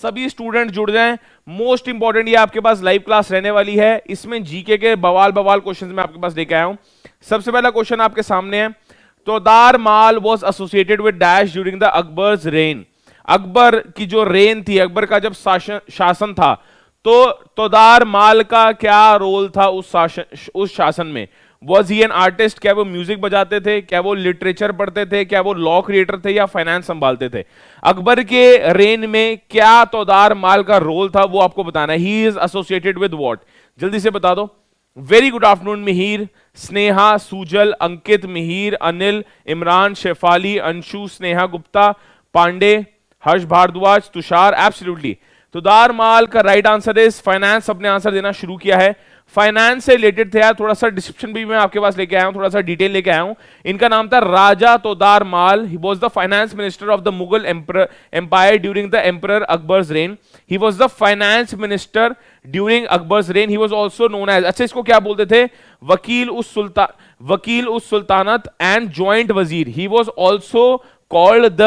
सभी स्टूडेंट जुड़ जाएं। मोस्ट इंपॉर्टेंट ये आपके पास लाइव क्लास रहने वाली है, इसमें जीके के बवाल बवाल क्वेश्चंस मैं आपके पास लेके आया हूं। सबसे पहला क्वेश्चन आपके सामने है, Todar Mal was associated with dash during the Akbar's reign. Akbar की जो रेन थी, अकबर का जब शासन था, तो तोदार माल का क्या रोल था उस शासन में? वॉज ही एन आर्टिस्ट, क्या वो म्यूजिक बजाते थे, क्या वो लिटरेचर पढ़ते थे, क्या वो लॉ क्रिएटर थे, या फाइनेंस संभालते थे? अकबर के रेन में क्या तोदार माल का रोल था, वो आपको बताना है। He is associated with what, जल्दी से बता दो। Very good afternoon Mihir, Sneha, Sujal, Ankit, Mihir, Anil, Imran, Shefali, Anshu, Sneha Gupta, Pandey, Harsh Bharadwaj, Tushar. Absolutely Todar Mal का राइट आंसर इज फाइनेंस। अपने आंसर देना शुरू किया है, फाइनेंस से रिलेटेड थे यार। थोड़ा सा डिस्क्रिप्शन भी मैं आपके पास लेके आया हूं, थोड़ा सा डिटेल लेके आया हूं। इनका नाम था Raja Todar Mal. He was the finance minister of the Mughal empire during the emperor Akbar's reign. He was the finance minister during Akbar's reign. He was also known as, अच्छा इसको क्या बोलते थे? वकील उस सुल्तानत एंड जॉइंट वजीर। ही वाज आल्सो कॉल्ड द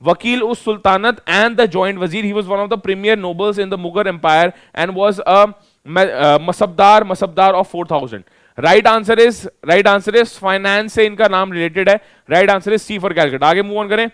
वकील उस सुल्तानत and the joint wazir. He was one of the premier nobles in the Mughal empire and was a masabdar of 4000. Right answer is finance से इनका नाम रिलेटेड है। Right answer is C for Calcutta. आगे move on करें,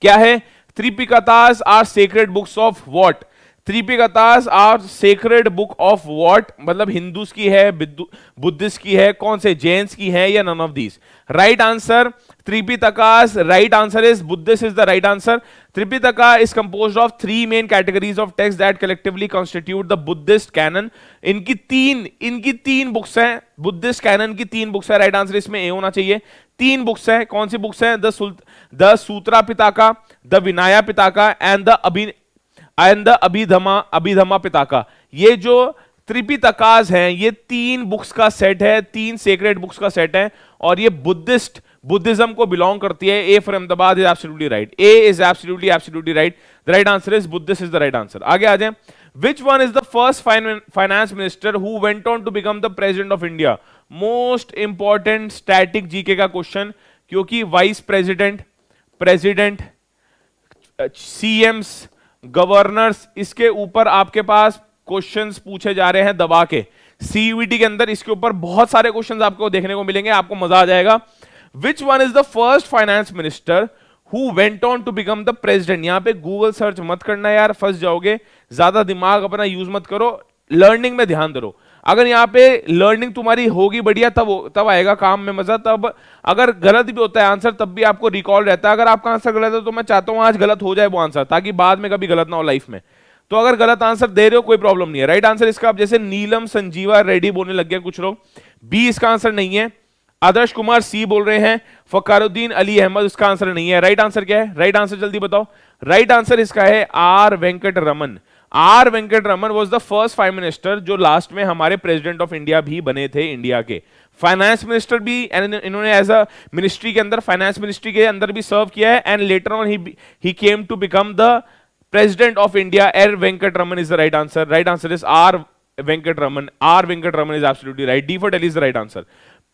क्या है? Tripitakas are sacred books of what? Tripitakas are sacred book of what, मतलब हिंदूस की है, बुद्धिस्ट की है, कौन से, जैन्स की है, या none of these? Right answer Tripitakas. Right answer is Buddhist is the right answer. Tripitaka is composed of 3 main categories of text that collectively constitute the Buddhist canon. इनकी तीन बुक्स हैं, बुद्धिस्ट कैनन की 3 बुक्स है। राइट आंसर इसमें ए होना चाहिए। 3 books है, कौन सी बुक्स है? The Sutra Pitaka, the Vinaya Pitaka and the Abhidhamma Pitaka. ये जो त्रिपिटकास हैं, ये 3 बुक्स का सेट है, 3 सेक्रेड बुक्स का सेट है, और ये बुद्धिज्म को बिलोंग करती है। A for Ahmedabad is absolutely right. A is absolutely right. The right answer is Buddhist is the right answer. आगे आ जाएं, which one is the first finance minister who went on to become the president of India? Most important static GK का question, क्योंकि vice president, CMs, governors, इसके ऊपर आपके पास questions पूछे जा रहे हैं दबा के। सीयूईटी के अंदर इसके ऊपर बहुत सारे क्वेश्चंस आपको देखने को मिलेंगे, आपको मजा आ जाएगा। Which one is the first finance minister who went on to become the president? यहां पे गूगल सर्च मत करना यार, फंस जाओगे। ज्यादा दिमाग अपना यूज मत करो, लर्निंग में ध्यान दो। अगर यहाँ पे लर्निंग तुम्हारी होगी बढ़िया, तब आएगा काम में मजा। तब अगर गलत भी होता है आंसर, तब भी आपको रिकॉल रहता है। अगर आपका आंसर गलत है तो मैं चाहता हूं आज गलत हो जाए वो आंसर, ताकि बाद में कभी गलत ना हो लाइफ में। तो अगर गलत आंसर दे रहे हो कोई प्रॉब्लम नहीं है। राइट आंसर इसका, अब जैसे नीलम संजीवा रेड्डी बोलने लग गया कुछ लोग, बी इसका आंसर नहीं है। आदर्श कुमार सी बोल रहे हैं। फकारुद्दीन अली अहमद, इसका आंसर नहीं है। राइट आंसर क्या है? राइट आंसर जल्दी बताओ। राइट आंसर इसका है R Venkataraman. R Venkataraman was the first prime minister जो लास्ट में हमारे प्रेसिडेंट ऑफ इंडिया भी बने थे, इंडिया के। फाइनेंस मिनिस्टर भी इन्होंने एज अ मिनिस्ट्री के अंदर, फाइनेंस मिनिस्ट्री के अंदर भी सर्व किया है, and later on he came to become the president of India. R Venkataraman is the right answer. Right answer is R Venkataraman. R Venkataraman is absolutely right. D for Delhi is the right answer.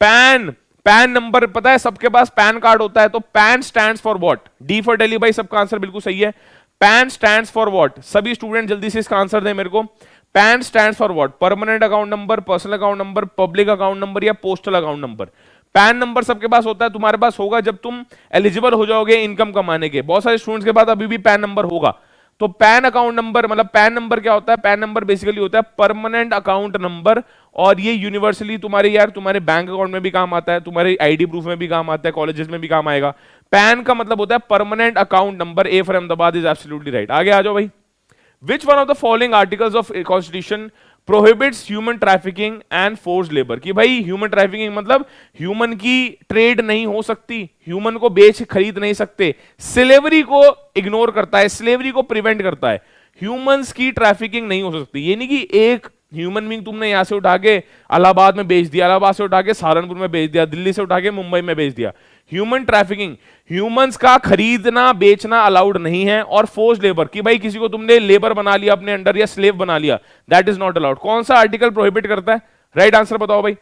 PAN number पता है, सबके पास PAN card होता है, तो PAN stands for what? D for Delhi भाई, सबका answer बिल्कुल सही है। PAN stands for what? सभी स्टूडेंट जल्दी से इसका आंसर दें मेरे को। PAN stands for what? Permanent account number, personal account number, public account number, या postal account number? PAN number सबके पास होता है, तुम्हारे पास होगा जब तुम एलिजिबल हो जाओगे इनकम कमाने के। बहुत सारे स्टूडेंट्स के पास अभी भी पैन नंबर होगा। तो पैन अकाउंट नंबर, मतलब पैन नंबर क्या होता है? पैन नंबर बेसिकली होता है परमानेंट अकाउंट नंबर, और ये यूनिवर्सली तुम्हारे तुम्हारे बैंक अकाउंट में भी काम आता है, तुम्हारे आईडी प्रूफ में भी काम आता है, कॉलेजेस में भी काम आएगा। पैन का मतलब होता है permanent account number. A for Ahmedabad is absolutely right. आगे आ जाओ भाई। Which one of the following articles of constitution prohibits human trafficking and force labour? कि भाई ह्यूमन ट्रैफिकिंग मतलब ह्यूमन की ट्रेड नहीं हो सकती, ह्यूमन को बेच खरीद नहीं सकते। स्लेवरी को इग्नोर करता है, स्लेवरी को प्रिवेंट करता है। ह्यूमंस की ट्रैफिकिंग नहीं हो सकती। ये नहीं कि एक ह्यूमन बीइंग तुमने यहां से उठा के इलाहाबाद में बेच दिया, इलाहाबाद से उठा के सहारनपुर में बेच दिया, दिल्ली से उठा के मुंबई में बेच दिया। ह्यूमन ट्रैफिकिंग, ह्यूमंस का खरीदना बेचना अलाउड नहीं है। और फोर्स लेबर, कि भाई किसी को तुमने लेबर बना लिया अपने अंडर या स्लेव बना लिया, दैट इज नॉट अलाउड। कौन सा आर्टिकल प्रोहिबिट करता है? राइट आंसर बताओ भाई।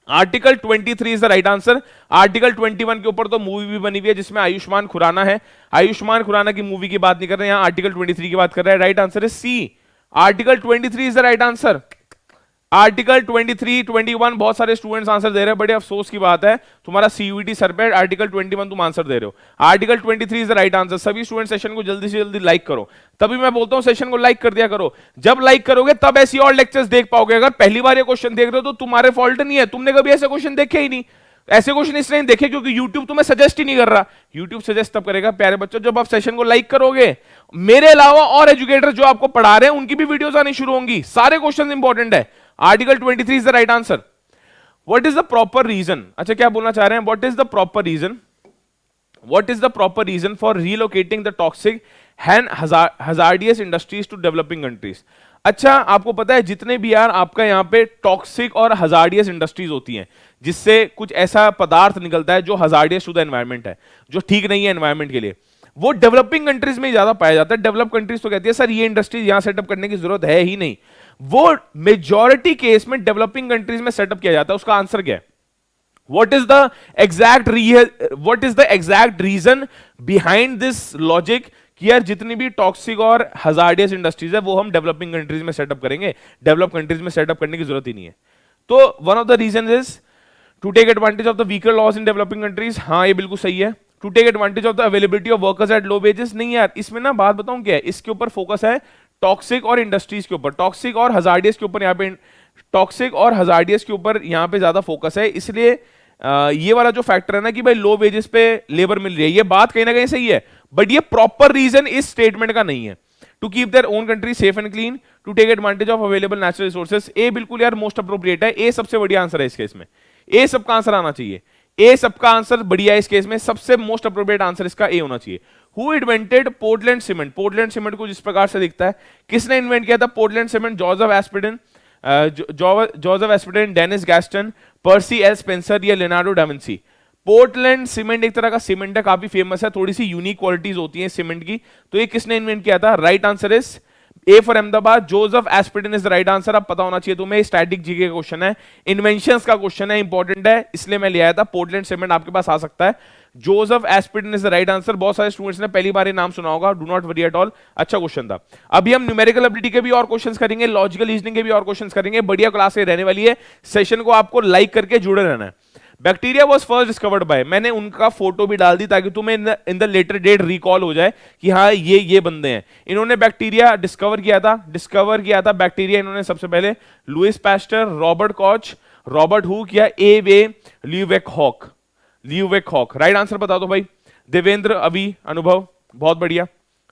Article 23 is the right answer. Article 21 के ऊपर तो मूवी भी बनी हुई है जिसमें आयुष्मान खुराना है। आयुष्मान खुराना की मूवी की बात नहीं कर रहे हैं, यहां आर्टिकल 23 की बात कर रहे हैं। Right answer is C, article 23 is the right answer. Article 23, 21 बहुत सारे स्टूडेंट्स आंसर दे रहे हैं, बड़े अफसोस की बात है तुम्हारा सीयूईटी सर पे, आर्टिकल 21 तुम आंसर दे रहे हो। Article 23 is the right answer. सभी स्टूडेंट सेशन को जल्दी से जल्दी लाइक करो, तभी मैं बोलता हूं सेशन को लाइक कर दिया करो। जब लाइक करोगे तब ऐसी और लेक्चर्स देख पाओगे। अगर पहली बार ये क्वेश्चन देख रहे हो तो तुम्हारे फॉल्ट नहीं है, तुमने कभी ऐसे क्वेश्चन देखे ही नहीं। ऐसे क्वेश्चन इसलिए नहीं देखे क्योंकि YouTube तुम्हें सजेस्ट ही नहीं कर रहा। YouTube सजेस्ट तब करेगा प्यारे बच्चों जब आप सेशन को लाइक करोगे। मेरे अलावा और एजुकेटर जो आपको पढ़ा रहे हैं उनकी भी वीडियोस आनी शुरू होंगी, सारे क्वेश्चन इंपॉर्टेंट है। Article 23 is the right answer. What is the proper reason, अच्छा क्या बोलना चाह रहे हैं, what is the proper reason, what is the proper reason for relocating the toxic and hazardous industries to developing countries. अच्छा आपको पता है जितने भी यार आपका यहाँ पे टॉक्सिक और हजार्डियस इंडस्ट्रीज होती हैं जिससे कुछ ऐसा पदार्थ निकलता है जो हजार्डियस टू द एनवायरमेंट है, जो ठीक नहीं है एनवायरमेंट के लिए, वो डेवलपिंग कंट्रीज में ज्यादा पाया जाता है। डेवलप कंट्रीज तो कहती है सर ये इंडस्ट्रीज यहां सेटअप करने की जरूरत है ही नहीं, वो मेजॉरिटी केस में डेवलपिंग कंट्रीज में सेटअप किया जाता है। उसका आंसर क्या है, what is the exact reason behind this logic कि यार जितनी भी टॉक्सिक और हजार्डियस इंडस्ट्रीज है वो हम डेवलपिंग कंट्रीज में सेटअप करेंगे, डेवलप कंट्रीज में सेटअप करने की जरूरत ही नहीं है। तो one of the reason is to take advantage of the weaker laws in developing countries. हाँ ये बिल्कुल सही है। To take advantage of the availability of workers at low wages, नहीं यार इसमें ना बात बताऊं क्या है, इसके ऊपर फोकस है टॉक्सिक और इंडस्ट्रीज के ऊपर, टॉक्सिक और हजार्डियस के ऊपर, यहाँ पे टॉक्सिक और हजार्डियस के ऊपर यहाँ पे ज्यादा फोकस है। इसलिए ये वाला जो फैक्टर है ना कि भाई लो वेजेस पे लेबर मिल रही है, ये बात कहीं ना कहीं सही है, बट ये प्रॉपर रीजन इस स्टेटमेंट का नहीं है। To keep their own country safe and clean, to take advantage of available natural resources, a बिल्कुल यार मोस्ट अप्रोप्रिएट है, ए सबसे बढ़िया आंसर है इस केस में, ए सबका आंसर आना चाहिए, ए सबका आंसर बढ़िया है इस केस में, सबसे मोस्ट अप्रोप्रिएट आंसर इसका ए होना चाहिए। Who invented Portland cement, Portland cement को जिस प्रकार से दिखता है, किसने इन्वेंट किया था Portland cement, Joseph Aspdin, Joseph Aspdin, Dennis Gaston, Percy L Spencer या Leonardo da Vinci. Portland cement एक तरह का सीमेंट है, काफी फेमस है, थोड़ी सी यूनिक क्वालिटीज होती हैं सीमेंट की, तो ये किसने इन्वेंट किया था, right answer is A for Ahmedabad, Joseph Aspdin is the right answer. अब पता होना चाहिए तुम्हें, स्टैटिक जीके का क्वेश्चन है, इन्वेंशंस का क्वेश्चन है, इंपॉर्टेंट है, इसलिए मैं ले आया था। पोर्टलैंड सीमेंट आपके पास आ सकता है, Joseph Aspdin is the right answer. बहुत सारे स्टूडेंट्स ने पहली बार ये नाम सुना होगा, do not worry at all, अच्छा क्वेश्चन था। अभी हम न्यूमेरिकल एबिलिटी के भी और क्वेश्चंस करेंगे, लॉजिकल रीजनिंग के भी और क्वेश्चंस करेंगे, बढ़िया क्लास ये रहने वाली है, सेशन को आपको लाइक करके जुड़े रहना है। Bacteria was first discovered by, मैंने उनका फोटो भी डाल दी ताकि तुम्हें in the later date recall हो जाए कि हाँ ये बंदे हैं। इन्होंने बैक्टीरिया डिस्कवर किया था बैक्टीरिया इन्होंने सबसे पहले Louis Pasteur, Robert Koch, Robert Hooke या ए वे ल्यूवेकहॉक, राइट आंसर बता दो भाई। देवेंद्र, अभी, अनुभव, बहुत बढ़िया,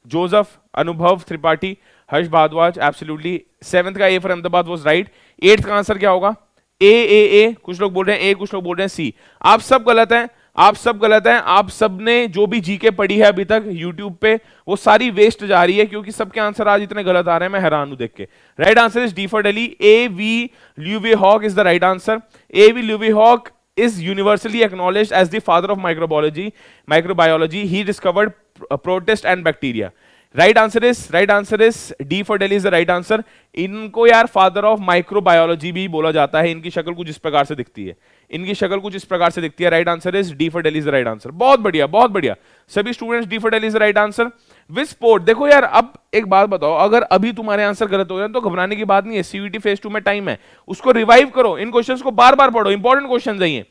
जोसेफ, अनुभव त्रिपाठी, हर्ष भारद्वाज, एब्सोल्युटली। 7th का ए for Ahmedabad was right. 8th का आंसर क्या होगा, ए, कुछ लोग बोल रहे हैं ए, कुछ लोग बोल रहे हैं सी। आप सब गलत हैं, आप सब ने जो भी जीके पढ़ी है अभी तक यूट्यूब पे वो सारी वेस्ट जा रही है, क्योंकि सबके आंसर आज इतने गलत आ रहे हैं, मैं हैरान हूं देख के। Right answer is D for Delhi, A V Leeuwenhoek is the right answer. A V Leeuwenhoek is universally acknowledged as the father of microbiology. He discovered protist and bacteria. Right answer is D for Delhi is the right answer. इनको यार father of microbiology भी बोला जाता है, इनकी शक्ल कुछ इस प्रकार से दिखती है, right answer is D for Delhi is the right answer. बहुत बढ़िया सभी students, D for Delhi is the right answer. Which sport, देखो यार अब एक बात बताओ, अगर अभी तुम्हारे आंसर गलत हो जाए तो घबराने की बात नहीं है, सीयूईटी फेज 2 में टाइम है, उसको रिवाइव करो, इन क्वेश्चंस को बार बार पढ़ो, इंपॉर्टेंट क्वेश्चंस है ये।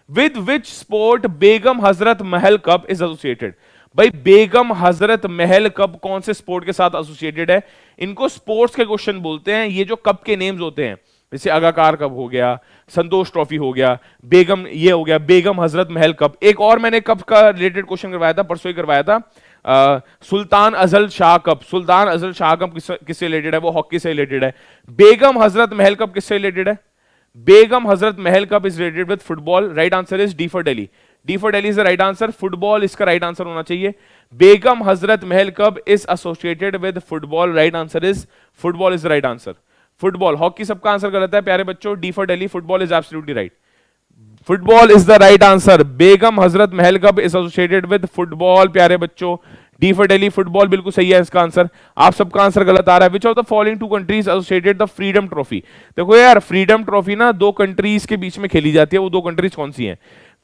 With which sport Begum Hazrat Mahal cup is associated, भाई बेगम हजरत महल कप कौन से स्पोर्ट के साथ एसोसिएटेड है, इनको स्पोर्ट्स के क्वेश्चन बोलते हैं। ये जो कप के नेम्स होते हैं जैसे अगाकार कप हो गया, संतोष ट्रॉफी हो गया, बेगम ये हो गया, बेगम हजरत महल कप। एक और मैंने कप का रिलेटेड क्वेश्चन करवाया था, परसों ही करवाया था, सुल्तान अजल शाह कप। सुल्तान अजल शाह कप किससे रिलेटेड है, वो हॉकी से रिलेटेड है। बेगम हजरत महल कप किससे रिलेटेड है, Begum Hazrat Mahal cup is related with football. Right answer is D for Delhi, D for Delhi is the right answer. Football इसका राइट आंसर होना चाहिए। Begum Hazrat Mahal cup is associated with football, right answer is football is the right answer. Football, hockey सबका answer गलत है प्यारे बच्चों, D for Delhi, football is absolutely right, football is the right answer. Begum Hazrat Mahal cup is associated with football प्यारे बच्चों, D for Delhi, football बिल्कुल सही है इसका आंसर। आप सबका आंसर गलत आ रहा है। Which of the following two countries associated the freedom trophy? देखो यार, फ्रीडम ट्रॉफी ना दो कंट्रीज के बीच में खेली जाती है, वो दो कंट्रीज कौन सी हैं?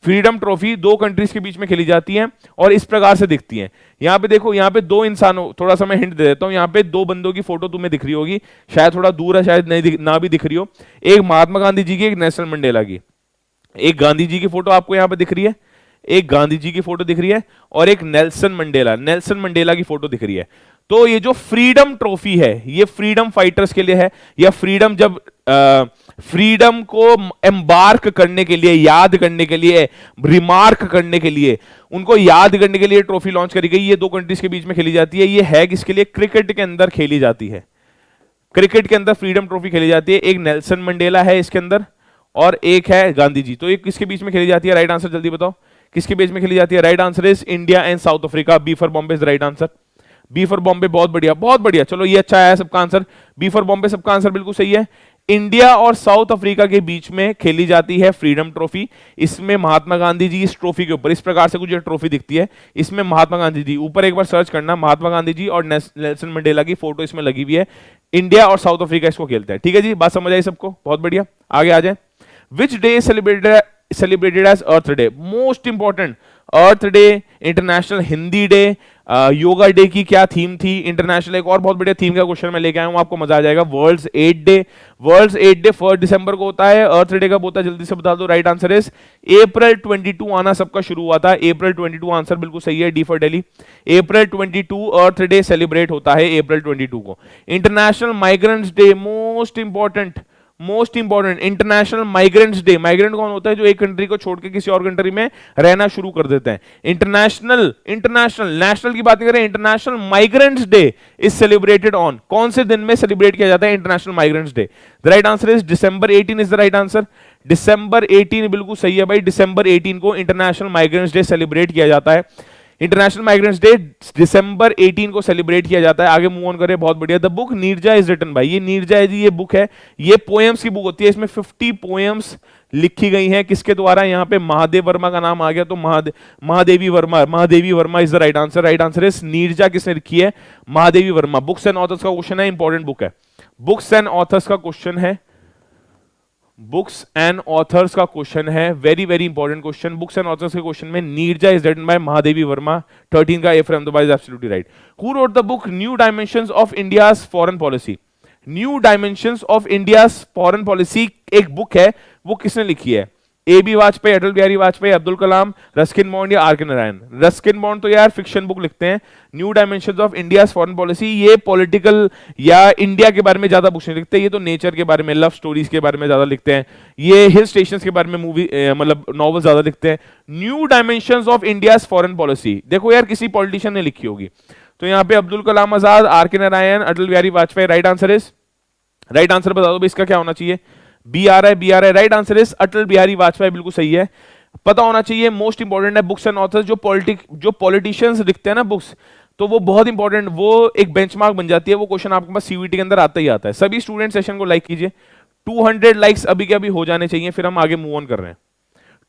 फ्रीडम ट्रॉफी दो कंट्रीज के बीच में खेली जाती है और इस प्रकार से दिखती है। यहाँ पे देखो, यहाँ पे दो इंसानों, थोड़ा सा मैं हिंट दे देता हूँ, यहाँ पे दो बंदों की फोटो तुम्हें दिख रही होगी, शायद थोड़ा दूर है, शायद नहीं ना भी दिख रही हो। एक महात्मा गांधी जी की, एक नेल्सन मंडेला की। एक गांधी जी की फोटो आपको यहाँ पे दिख रही है, एक गांधी जी की फोटो दिख रही है, और एक नेल्सन मंडेला की फोटो दिख रही है। तो ये जो फ्रीडम ट्रॉफी है, ये फ्रीडम फाइटर्स के लिए है, या फ्रीडम जब फ्रीडम को एम्बार्क करने के लिए, याद करने के लिए, रिमार्क करने के लिए, उनको याद करने के लिए ट्रॉफी लॉन्च करी गई। ये दो कंट्रीज के बीच में खेली जाती है। ये है किसके लिए? क्रिकेट के अंदर खेली जाती है। क्रिकेट के अंदर फ्रीडम ट्रॉफी खेली जाती है। एक नेल्सन मंडेला है इसके अंदर और एक है गांधी जी। तो ये किसके बीच में खेली जाती है? राइट आंसर जल्दी बताओ, किसके बीच में खेली जाती है? Right answer is India and South Africa. B for Bombay is right answer. B for Bombay, बहुत बढ़िया बहुत बढ़िया। चलो ये अच्छा है सबका आंसर, बी फॉर बॉम्बे सबका आंसर बिल्कुल सही है। इंडिया और साउथ अफ्रीका के बीच में खेली जाती है फ्रीडम ट्रॉफी। इसमें महात्मा गांधी जी, इस ट्रॉफी के ऊपर इस प्रकार से कुछ ट्रॉफी दिखती है, इसमें महात्मा गांधी जी, ऊपर एक बार सर्च करना, महात्मा गांधी जी और नेल्सन मंडेला की फोटो इसमें लगी हुई है। इंडिया और साउथ अफ्रीका इसको खेलते हैं। ठीक है जी, बात समझ आई सबको? बहुत बढ़िया, आगे आ जाए। Which day celebrated as earth day? Most important, earth day, international Hindi day, yoga day की क्या थीम थी? इंटरनेशनल एक और बहुत बढ़िया थीम का क्वेश्चन मैं लेके आया हूं, आपको मजा आ जाएगा। World's AIDS day. World's AIDS day 1 दिसंबर को होता है। अर्थ डे कब होता है जल्दी से बता दो। राइट आंसर इज अप्रैल 22 आना सबका शुरू हुआ था। अप्रैल 22 आंसर बिल्कुल सही है, D for Delhi. April 22 earth day celebrate होता है अप्रैल 22 को। International migrants day, most important international migrants day. Migrant कौन होता है? जो एक कंट्री को छोड़ के किसी और कंट्री में रहना शुरू कर देते हैं। इंटरनेशनल नेशनल की बात करें, international migrants day is celebrated on, कौन से दिन में सेलिब्रेट किया जाता है international migrants day? The right answer is December 18 is the right answer. December 18 बिल्कुल सही है भाई। December 18 को इंटरनेशनल माइग्रेंट्स डे सेलिब्रेट किया जाता है। इंटरनेशनल माइग्रेंट्स डे December 18 को सेलिब्रेट किया जाता है। आगे मूव ऑन करें, बहुत बढ़िया। The book Neerja is written by, ये नीरजा है जी, ये बुक है, ये पोएम्स की बुक होती है। इसमें 50 पोएम्स लिखी गई हैं, किसके द्वारा? यहाँ पे महादेव वर्मा का नाम आ गया, तो Mahadevi Varma is the right answer. Right answer is Neerja किसने लिखी है? Mahadevi Varma. Books and authors का क्वेश्चन है, इंपॉर्टेंट बुक है। बुक्स एंड ऑथर्स का क्वेश्चन है, बुक्स एंड ऑथर्स का क्वेश्चन है, very very important question. Books and authors के क्वेश्चन में Neerja is written by Mahadevi Varma. 13 का A from the is absolutely right. Who wrote the book new dimensions of India's foreign policy? New dimensions of India's foreign policy एक book है, वो किसने लिखी है? A.B. Vajpayee, अटल Bihari Vajpayee, Abdul Kalam, Ruskin bond या are K Narayan? Ruskin bond तो यार फिक्शन बुक लिखते हैं। New dimensions of India's foreign policy, ये पॉलिटिकल या इंडिया के बारे में ज्यादा बुक्स नहीं लिखते, ये तो नेचर के बारे में, लव स्टोरीज के बारे में ज्यादा लिखते हैं। ये हिल स्टेशंस के बारे में मूवी मतलब नॉवल ज्यादा लिखते हैं। New dimensions of India's foreign policy देखो यार, किसी पॉलिटिशियन ने लिखी होगी, तो यहाँ पे Abdul Kalam Azad, R K Narayan, Atal Bihari Vajpayee. Right answer is, right answer बता दो इसका क्या होना चाहिए? बी आ रहा है। राइट आंसर इज अटल बिहारी वाजपेयी, बिल्कुल सही है। पता होना चाहिए, मोस्ट इंपॉर्टेंट है। बुक्स एंड ऑथर्स, जो पॉलिटिशियंस लिखते हैं ना बुक्स, तो वो बहुत इंपॉर्टेंट, वो एक बेंचमार्क बन जाती है। वो क्वेश्चन आपके पास सीवीटी के अंदर आता ही आता है। सभी स्टूडेंट सेशन को लाइक कीजिए। 200 लाइक्स अभी के अभी हो जाने चाहिए, फिर हम आगे मूव ऑन कर रहे हैं।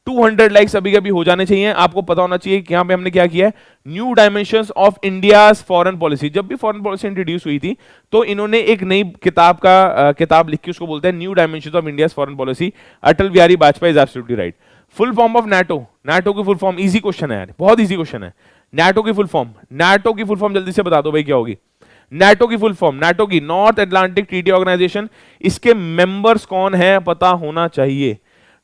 200 लाइक्स अभी के अभी हो जाने चाहिए। आपको पता होना चाहिए कि यहाँ पे हमने क्या किया है, new dimensions of India's foreign policy. जब भी फॉरेन पॉलिसी इंट्रोड्यूस हुई थी, तो इन्होंने एक नई किताब लिखी, उसको बोलते हैं new dimensions of India's foreign policy. Atal Bihari Vajpayee is absolutely right. Full form of NATO, NATO की फुल फॉर्म, इजी क्वेश्चन है यार, बहुत इजी क्वेश्चन है। नाटो की फुल फॉर्म जल्दी से बता दो भाई क्या होगी? नाटो की फुल फॉर्म, नाटो की नॉर्थ अटलांटिक ट्रीटी ऑर्गेनाइजेशन। इसके मेंबर्स कौन है पता होना चाहिए।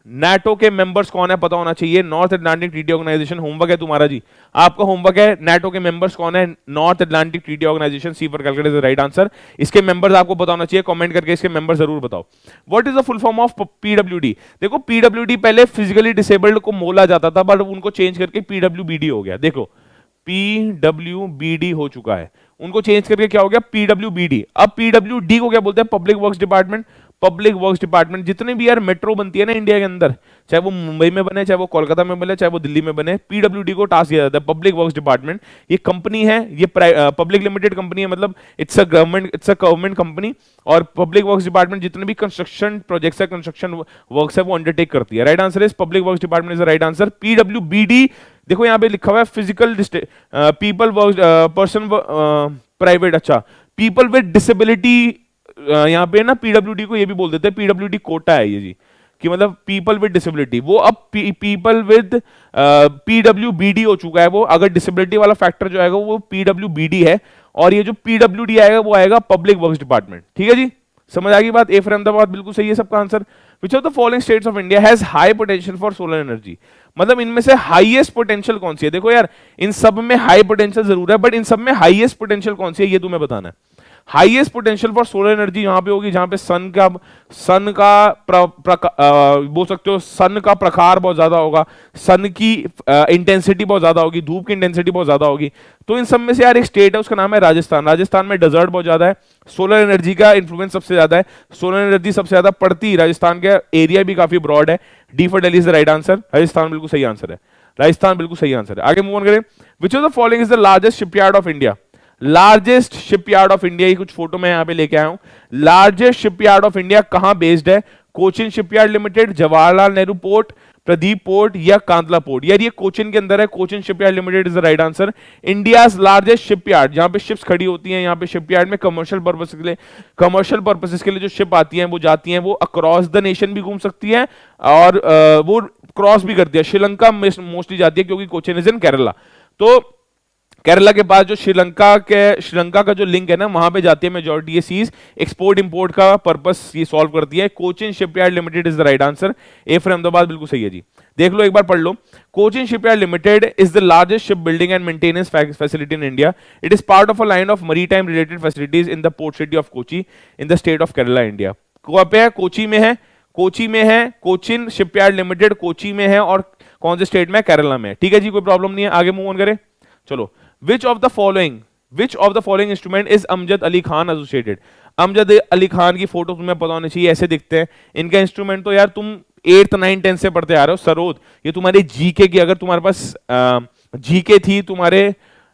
नाटो के मेंबर्स कौन है पता होना चाहिए। North Atlantic Treaty Organization, homework है तुम्हारा जी, आपका होमवर्क है। नाटो के मेंबर्स कौन है? North Atlantic Treaty Organization. C for calculate is the right answer. इसके मेंबर्स आपको पता होना चाहिए, कमेंट करके इसके मेंबर्स जरूर बताओ। What is the full form of PWD? देखो पीडब्ल्यूडी पहले फिजिकली डिसेबल्ड को बोला जाता था, बट उनको चेंज करके पीडब्ल्यूबीडी हो गया। देखो पीडब्ल्यूबीडी हो चुका है, उनको चेंज करके क्या हो गया? पीडब्ल्यूबीडी। अब पीडब्ल्यूडी को क्या बोलते हैं? Public works department. Public works department, जितने भी यार मेट्रो बनती है ना इंडिया के अंदर, चाहे वो मुंबई में बने, चाहे वो कोलकाता में बने, चाहे वो दिल्ली में बने, पीडब्ल्यूडी को टास्क दिया जाता है, पब्लिक वर्क्स डिपार्टमेंट। ये कंपनी है, ये पब्लिक लिमिटेड कंपनी है, मतलब इट्स अ गवर्नमेंट कंपनी। और पब्लिक वर्क्स डिपार्टमेंट जितने भी कंस्ट्रक्शन प्रोजेक्ट्स है, कंस्ट्रक्शन वर्क्स है, वो अंडरटेक करती है। Right answer is public works department is the right answer. PWBD देखो यहाँ पे लिखा हुआ है physical people work person private, अच्छा पीपल विद डिसेबिलिटी, यहाँ पे ना पीडब्ल्यूडी को ये भी बोल देते हैं, पीडब्ल्यूडी कोटा है ये जी, कि मतलब पीपल विद डिसेबिलिटी, वो अब पीपल विद पीडब्ल्यूबीडी हो चुका है वो, अगर डिसेबिलिटी वाला फैक्टर जो आएगा वो पीडब्ल्यूबीडी है, और ये जो पीडब्ल्यूडी आएगा वो आएगा पब्लिक वर्क्स डिपार्टमेंट। ठीक है जी, समझ आ गई बात। ए फॉर अहमदाबाद बिल्कुल सही है सबका answer. Which of the following states of India has high potential for solar energy, मतलब इनमें से हाईएस्ट पोटेंशियल कौन सी है। देखो यार इन सब में हाई पोटेंशियल जरूर है, बट इन सब में हाईएस्ट पोटेंशियल कौन सी है ये तुम्हें बताना है। Highest potential for solar energy यहां पे होगी जहां पे सन का बोल सकते हो सन का प्रकार बहुत ज्यादा होगा, सन की इंटेंसिटी बहुत ज्यादा होगी, धूप की इंटेंसिटी बहुत ज्यादा होगी। तो इन सब में से यार एक स्टेट है उसका नाम है राजस्थान। राजस्थान में डेजर्ट बहुत ज्यादा है, सोलर एनर्जी का इन्फ्लुएंस सबसे ज्यादा है, सोलर एनर्जी सबसे ज्यादा पड़ती राजस्थान का एरिया भी काफी ब्रॉड है। D for Delhi is the right answer, Rajasthan बिल्कुल सही आंसर है, राजस्थान बिल्कुल सही आंसर है। आगे मूव ऑन करें। विच of the following is the largest shipyard of India, largest shipyard of India, कुछ फोटो मैं यहां पे लेके आया हूं। लार्जेस्ट शिपयार्ड ऑफ इंडिया कहां बेस्ड है, Cochin shipyard limited, Jawaharlal Nehru port, Pradeep port या कांतला पोर्ट। यार ये कोचिन के अंदर है, Cochin shipyard limited is the right answer. India's largest shipyard, जहां पे शिप्स खड़ी होती हैं, यहाँ पे शिपयार्ड में कमर्शियल पर्पसेस के लिए जो शिप आती हैं वो जाती हैं, वो अक्रॉस द नेशन भी घूम सकती है और वो क्रॉस भी करती है। श्रीलंका मोस्टली जाती है क्योंकि कोचिन इज इन केरला, तो केरला के पास जो श्रीलंका का जो लिंक है ना वहां पे जाती है मेजॉरिटी ये सीज, एक्सपोर्ट इंपोर्ट का पर्पस ये सॉल्व करती है। Cochin shipyard limited is the right answer. A for Ahmedabad बिल्कुल सही है जी, देख लो एक बार पढ़ लो। Cochin shipyard limited is the largest ship building and maintenance facility in India. It is part of a line of maritime related facilities in the port city of Kochi in the state of Kerala, India. कहां पे है, कोची में है, कोची में है, Cochin shipyard limited Kochi में है और कौन से स्टेट में, केरला में। ठीक है जी, कोई प्रॉब्लम नहीं है, आगे मूव ऑन करें। चलो, which of the following instrument is Amjad Ali Khan associated. Amjad Ali Khan की फोटो तुम्हें पता होनी चाहिए, ऐसे दिखते हैं इनका इंस्ट्रूमेंट। तो यार तुम 8th 9th 10th से पढ़ते आ रहे हो, सरोद, ये तुम्हारे जीके की, अगर तुम्हारे पास जीके थी तुम्हारे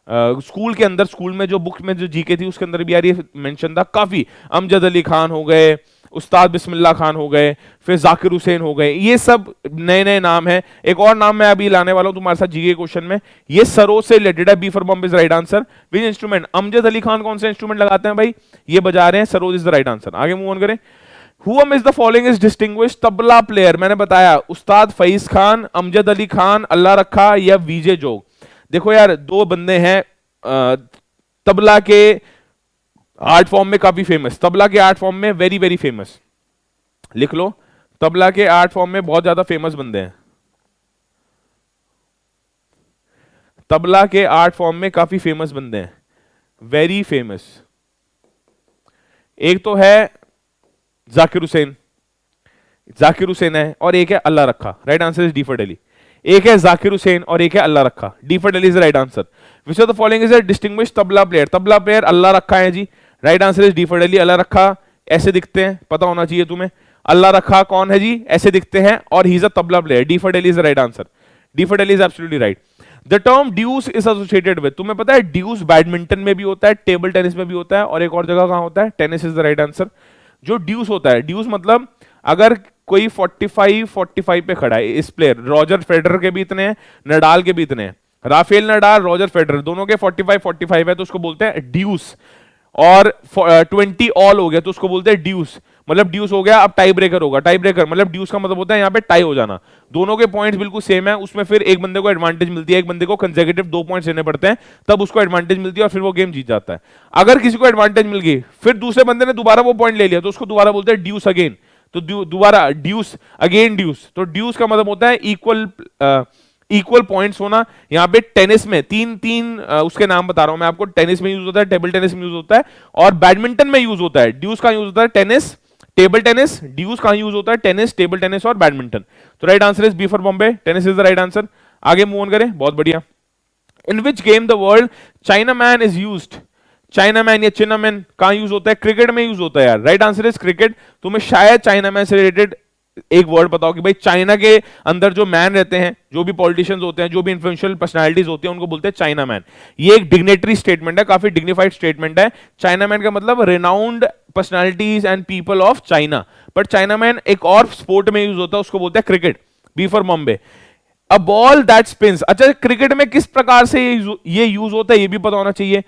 स्कूल के अंदर, स्कूल में जो बुक में जो जीके थी उसके अंदर भी यार ये मेंशन था काफी। अमजद अली खान हो गए, उस्ताद बिस्मिल्लाह खान हो गए, फिर जाकिर हुसैन हो गए, ये सब नए नए नाम हैं। एक और नाम मैं अभी लाने वाला हूं तुम्हारे साथ जीके क्वेश्चन में, ये सरोज से रिलेटेड है। B for Bombay is right answer. Which instrument, Amjad Ali Khan कौन सा इंस्ट्रूमेंट लगाते हैं भाई, ये बजा रहे हैं, Saroj is the right answer. आगे मूव ऑन करें। Who amongst the following is distinguished tabla player, मैंने बताया उस्ताद फईज खान, अमजद अली खान, अल्लाह रखा या वीजे जोग। देखो यार दो बंदे हैं तबला के आर्ट फॉर्म में काफी फेमस, तबला के आर्ट फॉर्म में वेरी वेरी फेमस, लिख लो, तबला के आर्ट फॉर्म में बहुत ज्यादा फेमस बंदे हैं, तबला के आर्ट फॉर्म में काफी फेमस बंदे हैं, वेरी फेमस। एक तो है जाकिर हुसैन, जाकिर हुसैन है, और एक है Allah Rakha. Right answer is D for Delhi. एक है जाकिर हुसैन और एक है Allah Rakha, D for Delhi is right answer. Which of the following is a distinguished tabla player, tabla player Allah Rakha है जी, right answer is D for Delhi. Allah Rakha ऐसे दिखते हैं, पता होना चाहिए तुम्हें, अल्लाह रखा कौन है जी, ऐसे दिखते हैं, और he is a tabla player, D for Delhi is the right answer. D for Delhi is absolutely right. The term deuce is associated with, तुम्हें पता है ड्यूस बैडमिंटन में भी होता है, टेबल टेनिस में भी होता है, और एक और जगह कहां होता है, tennis is the right answer. जो ड्यूस होता है, ड्यूस मतलब अगर कोई 45 पे खड़ा है, इस प्लेयर रॉजर फेडरर के भी इतने हैं, नडाल के भी इतने हैं, राफेल नडाल रॉजर फेडरर दोनों के 45 है, तो उसको बोलते हैं ड्यूस। और 20 ऑल हो गया तो उसको बोलते हैं ड्यूस, मतलब ड्यूस हो गया। अब टाई ब्रेकर होगा, टाई ब्रेकर मतलब ड्यूस का मतलब होता है यहाँ पे टाई हो जाना, दोनों के पॉइंट्स बिल्कुल सेम है, उसमें फिर एक बंदे को एडवांटेज मिलती है, एक बंदे को कंसेक्यूटिव 2 पॉइंट्स लेने पड़ते हैं, तब उसको एडवांटेज मिलती है और फिर वो गेम जीत जाता है। अगर किसी को एडवांटेज मिल गई फिर दूसरे बंदे ने दोबारा वो पॉइंट ले लिया तो उसको दोबारा बोलते हैं ड्यूस अगेन, तो दोबारा ड्यूस अगेन ड्यूस। तो ड्यूस का मतलब होता है इक्वल पॉइंट्स होना। यहाँ पे टेनिस में तीन उसके नाम बता रहा हूं मैं आपको, टेनिस में यूज होता है, टेबल टेनिस में यूज होता है, और बैडमिंटन में यूज होता है। ड्यूस का यूज होता है टेनिस, टेबल टेनिस, ड्यूस का यूज होता है टेनिस, टेबल टेनिस और बैडमिंटन। तो right answer is B for Bombay, tennis is the right answer. आगे मूव ऑन करें, बहुत बढ़िया। In which game the world China man is used, China man या चिना मैन कहां यूज होता है, क्रिकेट में यूज होता है यार, राइट आंसर इज क्रिकेट। तुम्हें शायद चाइना मैन से रिलेटेड एक वर्ड बताओ कि भाई चाइना के अंदर जो मैन रहते हैं, जो भी पॉलिटिशियंस होते हैं, जो भी इन्फ्लुएंशियल पर्सनालिटीज होती हैं, उनको बोलते हैं चाइना मैन। ये एक डिग्नेटरी स्टेटमेंट है, काफी डिग्निफाइड स्टेटमेंट है। चाइना मैन का मतलब renowned personalities and people of China, but China man एक और स्पोर्ट में यूज होता है, उसको बोलते हैं cricket, B for Bombay. A ball that spins, अच्छा क्रिकेट में किस प्रकार से ये यूज होता है ये भी पता होना चाहिए।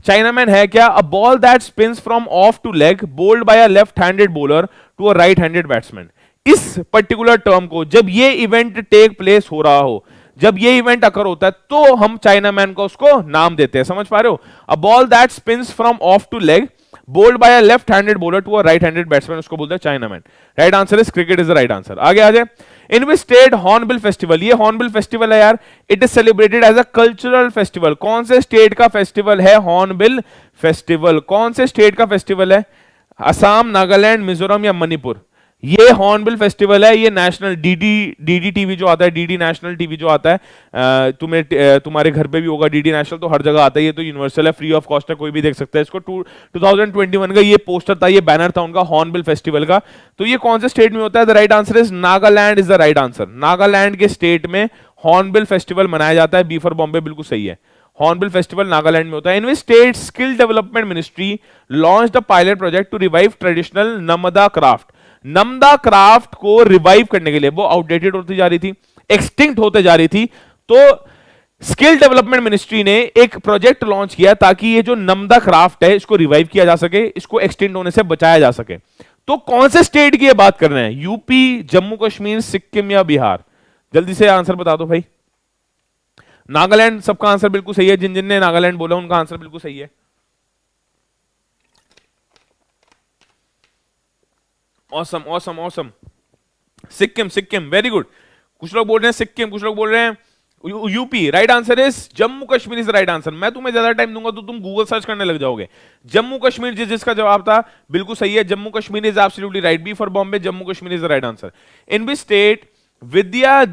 चाइनामैन है क्या? A ball that spins from off to leg bowled by a left handed bowler to a right handed batsman. इस पर्टिकुलर टर्म को, जब ये इवेंट टेक प्लेस हो रहा हो, जब ये इवेंट अकर होता है, तो हम चाइनामैन को उसको नाम देते हैं। समझ पा रहे हो? A ball that spins from off to leg bowled by a left handed bowler to a right handed batsman, उसको बोलते हैं chinaman. Right answer is cricket is the right answer. आगे आ जाए। In which state hornbill festival, ये hornbill festival है यार, it is celebrated as a cultural festival. कौन से स्टेट का फेस्टिवल है हॉर्नबिल फेस्टिवल? कौन से स्टेट का फेस्टिवल है? असम, नागालैंड, मिजोरम या मणिपुर? ये हॉर्नबिल फेस्टिवल है, ये नेशनल डीडी टीवी जो आता है, डीडी नेशनल टीवी जो आता है, तुम्हारे घर पे भी होगा डीडी नेशनल, तो हर जगह आता है, ये तो यूनिवर्सल है, फ्री ऑफ कॉस्ट है, कोई भी देख सकता है इसको। 2021 का ये पोस्टर था, ये बैनर था उनका हॉर्नबिल फेस्टिवल का। तो ये कौन से स्टेट में होता है? The right answer is Nagaland is the right answer. Nagaland के स्टेट में हॉर्नबिल फेस्टिवल मनाया जाता है। बी फॉर बॉम्बे बिल्कुल सही है, हॉर्नबिल फेस्टिवल नागालैंड में होता है। In which state skill development ministry launched a pilot project to revive traditional namda craft. Namda craft को रिवाइव करने के लिए, वो आउटडेटेड होती जा रही थी, एक्सटिंक्ट होते जा रही थी, तो स्किल डेवलपमेंट मिनिस्ट्री ने एक प्रोजेक्ट लॉन्च किया ताकि ये जो नमदा क्राफ्ट है इसको रिवाइव किया जा सके, इसको एक्सटेंड होने से बचाया जा सके। तो कौन से स्टेट की ये बात कर रहे हैं? यूपी, जम्मू कश्मीर, सिक्किम या बिहार? जल्दी से आंसर बता दो भाई। नागालैंड सबका आंसर बिल्कुल सही है, जिन जिन ने नागालैंड बोला उनका आंसर बिल्कुल सही है। Awesome awesome awesome. Sikkim, Sikkim, very good. कुछ लोग बोल रहे हैं सिक्किम, कुछ लोग बोल रहे हैं UP. Right answer is Jammu Kashmir is right answer. मैं तुम्हें ज्यादा टाइम दूंगा तो तुम गूगल सर्च करने लग जाओगे। जम्मू कश्मीर जिसका जवाब था बिल्कुल सही है, Jammu Kashmir is absolutely right. B for Bombay, Jammu Kashmir is the right answer. In which state Vidya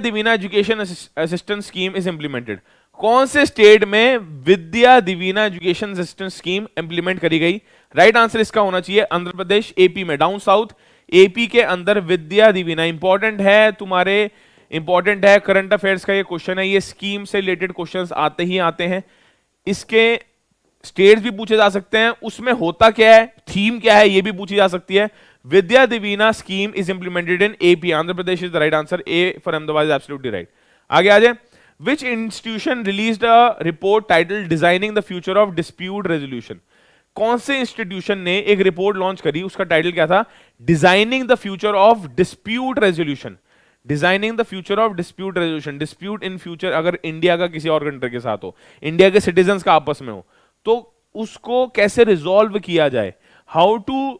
Deevena education assistance scheme is implemented? कौन से स्टेट में Vidya Deevena education assistance scheme implement करी गई? राइट आंसर इसका होना चाहिए आंध्र प्रदेश, एपी में, डाउन साउथ एपी के अंदर विद्या दिवीना। इंपॉर्टेंट है तुम्हारे, इंपॉर्टेंट है, करंट अफेयर्स का ये क्वेश्चन है, ये स्कीम से रिलेटेड क्वेश्चंस आते ही आते हैं। इसके स्टेट्स भी पूछे जा सकते हैं, उसमें होता क्या है, थीम क्या है, ये भी पूछी जा सकती है। Vidya Divina scheme is implemented in AP, Andhra Pradesh is the right answer. A for Ahmedabad is absolutely right. आगे आ जाए। Which institution released a report titled Designing the Future of Dispute Resolution? कौन से इंस्टीट्यूशन ने एक रिपोर्ट लॉन्च करी, उसका टाइटल क्या था? Designing the future of dispute resolution. Designing the future of dispute resolution. Dispute in future अगर India का किसी और कंट्री के साथ हो, इंडिया के सिटीजन्स का आपस में हो, तो उसको कैसे रिजॉल्व किया जाए, how to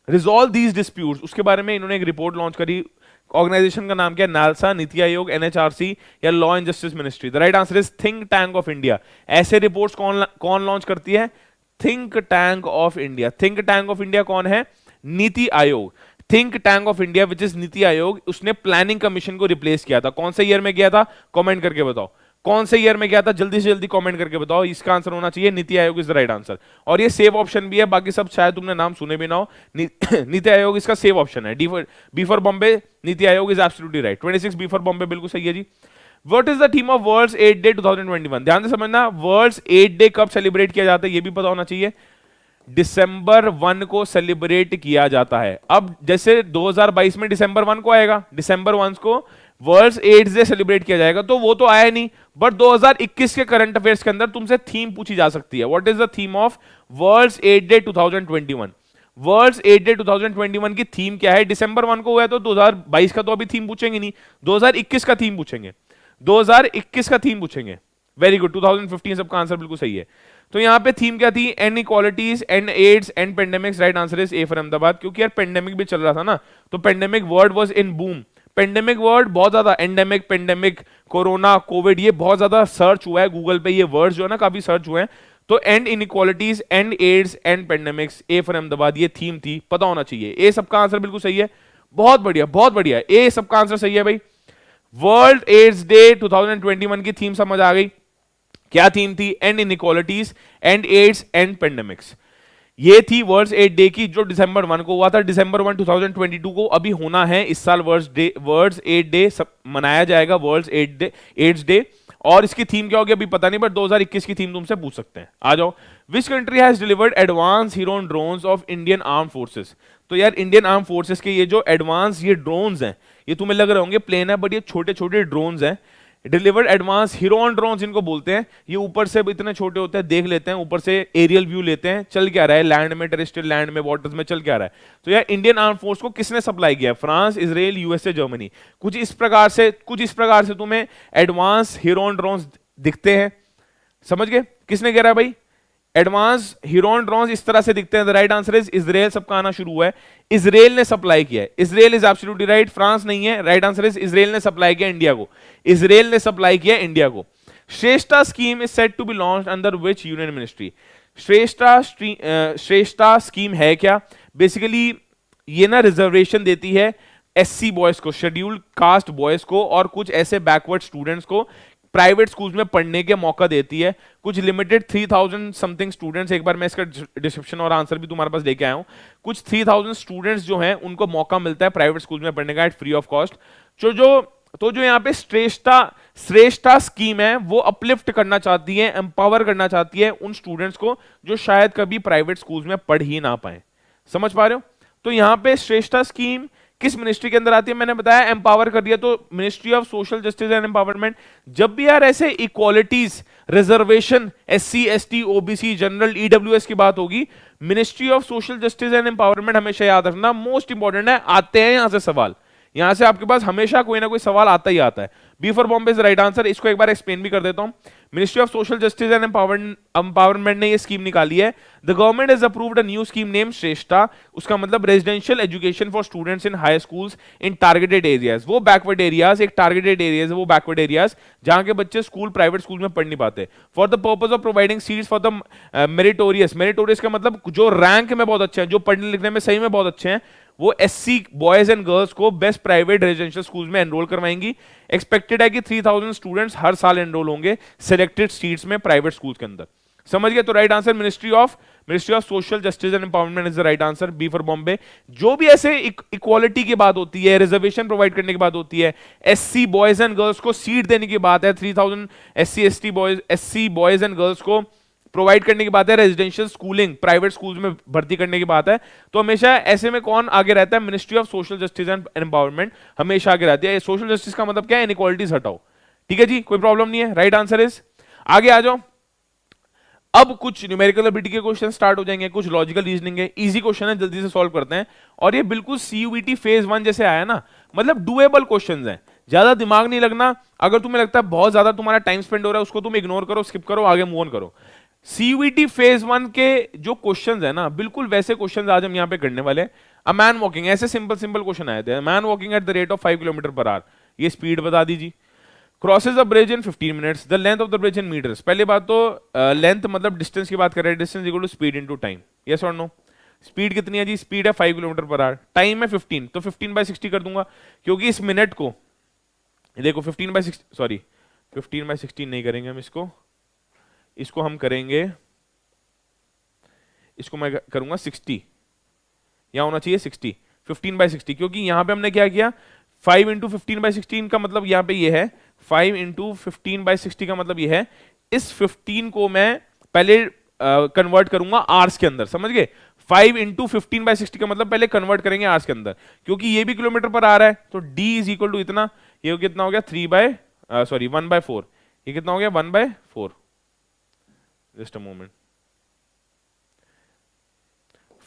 resolve these disputes, उसके बारे में इन्होंने एक रिपोर्ट लॉन्च करी। ऑर्गेनाइजेशन का नाम क्या है? नालसा, नीति आयोग, एनएचआरसी या law and justice ministry? The right answer is think tank of India. ऐसे रिपोर्ट्स कौन लॉन्च करती है? Think tank of India. Think tank of India कौन है? NITI Aayog. Think tank of India which is NITI Aayog, उसने प्लानिंग कमीशन को replace किया था। कौन से ईयर में किया था? कमेंट करके बताओ कौन से ईयर में किया था, जल्दी से जल्दी कमेंट करके बताओ। इसका आंसर होना चाहिए नीति Aayog is the right answer. और ये सेव ऑप्शन भी है, बाकी सब शायद तुमने नाम सुने भी ना हो। नीति आयोग इसका सेव ऑप्शन है। B for Bombay, NITI Aayog is absolutely right. 26 B for Bombay बिल्कुल सही है जी। What is the theme of world's AIDS day 2021? ध्यान से समझना, वर्ल्ड्स एड्स डे कब सेलिब्रेट किया जाता है ये भी पता होना चाहिए। दिसंबर 1 को सेलिब्रेट किया जाता है। अब जैसे 2022 में दिसंबर 1 को आएगा, दिसंबर 1 को वर्ल्ड्स एड्स डे सेलिब्रेट किया जाएगा, तो वो तो आया नहीं, बट 2021 के करंट अफेयर्स के अंदर तुमसे थीम पूछी जा सकती है। What is the theme of world's AIDS day 2021? World's AIDS day 2021 की थीम क्या है? दिसंबर 1 को हुआ है तो 2022 का तो अभी थीम पूछेंगे नहीं, 2021 का थीम पूछेंगे, 2021 का थीम पूछेंगे। वेरी गुड, 2015 सबका आंसर बिल्कुल सही है। तो यहां पे थीम क्या थी? End equalities, end AIDS, end pandemics. Right answer is A for Ahmedabad, क्योंकि यार पेंडेमिक भी चल रहा था ना, तो pandemic word was in boom. Pandemic word बहुत ज्यादा, एंडेमिक, पेंडेमिक, कोरोना, कोविड, ये बहुत ज्यादा सर्च हुआ है गूगल पे, ये वर्ड्स जो है ना काफी सर्च हुए हैं। तो end inequalities, end AIDS, end pandemics, A for Ahmedabad, ये थीम थी, पता होना चाहिए। ए सबका आंसर बिल्कुल सही है, बहुत बढ़िया, बहुत बढ़िया, ए सबका आंसर सही है भाई। वर्ल्ड एड्स डे 2021 की थीम समझ आ गई, क्या थीम थी? End inequalities, end AIDS, end pandemics, ये थी वर्ल्ड्स एड्स डे की, जो दिसंबर 1 को हुआ था। दिसंबर 1 2022 को अभी होना है, इस साल वर्ल्ड्स एड्स डे मनाया जाएगा, वर्ल्ड्स एड्स डे। और इसकी थीम क्या होगी अभी पता नहीं, बट 2021 की थीम तुमसे पूछ सकते हैं। आ जाओ। Which country has delivered advance Heron drones of Indian arm forces? तो यार इंडियन आर्म फोर्सेस के ये जो एडवांस ये ड्रोन्स हैं, ये तुम्हें लग रहे होंगे प्लेन है, बट ये छोटे छोटे ड्रोन्स हैं। डिलीवर्ड एडवांस हीरोन ड्रोन्स इनको बोलते हैं। ये ऊपर से इतने छोटे होते हैं, देख लेते हैं ऊपर से एरियल व्यू लेते हैं, चल क्या रहा है लैंड में, टेरेस्ट्रियल लैंड में, वाटर्स में चल क्या रहा है। तो यार इंडियन आर्म फोर्स को किसने सप्लाई किया है? France, Israel, USA, Germany. कुछ इस प्रकार से तुम्हें एडवांस हीरोन ड्रोन्स दिखते हैं। समझ गए किसने कह रहा है भाई? एडवांस हीरोन ड्रोन्स इस तरह से दिखते हैं। The right answer is Israel. सबका आना शुरू हुआ है, इजराइल ने सप्लाई किया है। Israel is absolutely right, France नहीं है। राइट आंसर इज इजराइल ने सप्लाई किया इंडिया को। इजराइल ने सप्लाई किया इंडिया को। Shreshta scheme is set to be launched under which union ministry? Shreshta scheme है क्या? बेसिकली ये ना रिजर्वेशन देती है एससी बॉयज को, शेड्यूल्ड कास्ट बॉयज को और कुछ ऐसे बैकवर्ड स्टूडेंट्स को प्राइवेट स्कूल्स में पढ़ने के मौका देती है। कुछ लिमिटेड 3000 समथिंग स्टूडेंट्स, एक बार मैं इसका डिस्क्रिप्शन और आंसर भी तुम्हारे पास लेके आया हूं। कुछ 3000 स्टूडेंट्स जो हैं उनको मौका मिलता है प्राइवेट स्कूल में पढ़ने का एट फ्री ऑफ कॉस्ट। तो जो यहाँ पे श्रेष्ठा स्कीम है वो अपलिफ्ट करना चाहती है, एम्पावर करना चाहती है उन स्टूडेंट्स को जो शायद कभी प्राइवेट स्कूल्स में पढ़ ही ना पाए। समझ पा रहे हो? तो यहाँ पे श्रेष्ठा स्कीम किस मिनिस्ट्री के अंदर आती है? मैंने बताया एम्पावर कर दिया, तो ministry of social justice and empowerment. जब भी यार ऐसे equalities, reservation, SC, ST, OBC, general, EWS की बात होगी, ministry of social justice and empowerment हमेशा याद रखना, मोस्ट इंपॉर्टेंट है। आते हैं यहां से सवाल, यहां से आपके पास हमेशा कोई ना कोई सवाल आता ही आता है। B for Bombay is right answer. इसको एक बार एक्सप्लेन भी कर देता हूं। Ministry of social justice and empowerment ने ये स्कीम निकाली है। The government has approved a new scheme name Shreshta. उसका मतलब residential education for students in high schools in targeted areas. वो बैकवर्ड एरियाज, एक टारगेटेड एरियाज है वो बैकवर्ड एरियाज जहां के बच्चे स्कूल, प्राइवेट स्कूल में पढ़ नहीं पाते। For the purpose of providing seats for the meritorious. Meritorious का मतलब जो रैंक में बहुत अच्छे हैं, जो पढ़ने लिखने में सही में बहुत अच्छे हैं, वो एससी बॉयज एंड गर्ल्स को बेस्ट प्राइवेट रेजिडेंशियल स्कूल में एनरोल करवाएंगी। एक्सपेक्टेड है कि 3000 स्टूडेंट्स हर साल एनरोल होंगे सिलेक्टेड सीट्स में प्राइवेट स्कूल के अंदर। समझ गए? तो right answer ministry of social justice and empowerment is the right answer, B for Bombay. जो भी ऐसे इक्वालिटी की बात होती है, रिजर्वेशन प्रोवाइड करने की बात होती है, एससी बॉयज एंड गर्ल्स को सीट देने की बात है, 3000 एससी बॉयज एंड गर्ल्स को प्रोवाइड करने की बात है, रेजिडेंशियल स्कूलिंग, प्राइवेट स्कूल्स में भर्ती करने की बात है, तो हमेशा ऐसे में कौन आगे रहता है? Ministry of social justice and empowerment हमेशा आगे रहती है। सोशल जस्टिस का मतलब क्या है? इनइक्वालिटीज हटाओ। ठीक है जी, कोई प्रॉब्लम नहीं है। राइट आंसर इज, आगे आ जाओ। अब कुछ न्यूमेरिकल एबिलिटी के क्वेश्चन स्टार्ट हो जाएंगे, कुछ लॉजिकल रीजनिंग है, इजी क्वेश्चन है, जल्दी से सॉल्व करते हैं। और ये बिल्कुल सीयूईटी फेज 1 जैसे आया ना, मतलब डुएबल क्वेश्चंस हैं, ज्यादा दिमाग नहीं लगना। अगर तुम्हें लगता है बहुत ज्यादा तुम्हारा टाइम स्पेंड हो रहा है, उसको तुम इग्नोर करो, स्किप करो, आगे मूव ऑन करो। सीयूईटी फेज 1 के जो क्वेश्चंस है ना, बिल्कुल वैसे क्वेश्चंस आज हम यहाँ पे करने वाले हैं। अ मैन वॉकिंग, ऐसे सिंपल क्वेश्चन आए थे। Man walking at the rate of 5 kilometre per hour, ये स्पीड बता दीजिए। Crosses the bridge in 15 minutes, the length of the bridge in metres. पहले बात तो लेंथ मतलब डिस्टेंस की बात कर रहे हैं, distance equal to speed into time. Yes और नो? स्पीड कितनी है जी? स्पीड है 5 किलोमीटर पर आवर, टाइम है 15, तो 15/60 कर दूंगा, क्योंकि इस मिनट को देखो 15/60 नहीं करेंगे हम, इसको हम करेंगे, इसको मैं करूंगा 60, यहां होना चाहिए 60, 15/60, क्योंकि यहां पे हमने क्या किया, 5 इंटू 15/16 का मतलब यहां पे ये है, 5 इंटू 15/60 का मतलब ये है। इस 15 को मैं पहले कन्वर्ट करूंगा आवर्स के अंदर, समझ गए? 5 इंटू 15/60 का मतलब पहले कन्वर्ट करेंगे आवर्स के अंदर, क्योंकि ये भी किलोमीटर पर आ रहा है, तो d इज इक्वल टू इतना, ये कितना हो गया 1/4, ये कितना हो गया 1/4। जस्ट अ मोमेंट,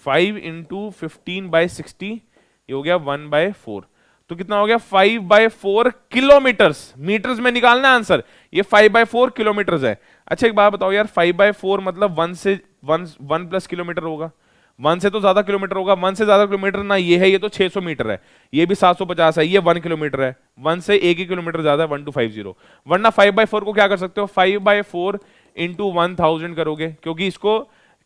5 इंटू 15/60 ये हो गया 1/4, तो कितना हो गया 5/4 किलोमीटर्स। मीटर्स में निकालना आंसर, ये 5/4 किलोमीटर्स है। अच्छा एक बात बताओ यार, 5/4 मतलब 1 प्लस किलोमीटर होगा, 1 से तो ज्यादा किलोमीटर होगा, 1 से ज्यादा किलोमीटर ना ये है, ये तो 600 मीटर है, ये भी 750 है, ये 1 किलोमीटर है, 1 से 1 ही किलोमीटर ज्यादा है, 1250। वरना 5/4 को क्या कर सकते हो, 5/4 इंटू 1000 करोगे, क्योंकि इसको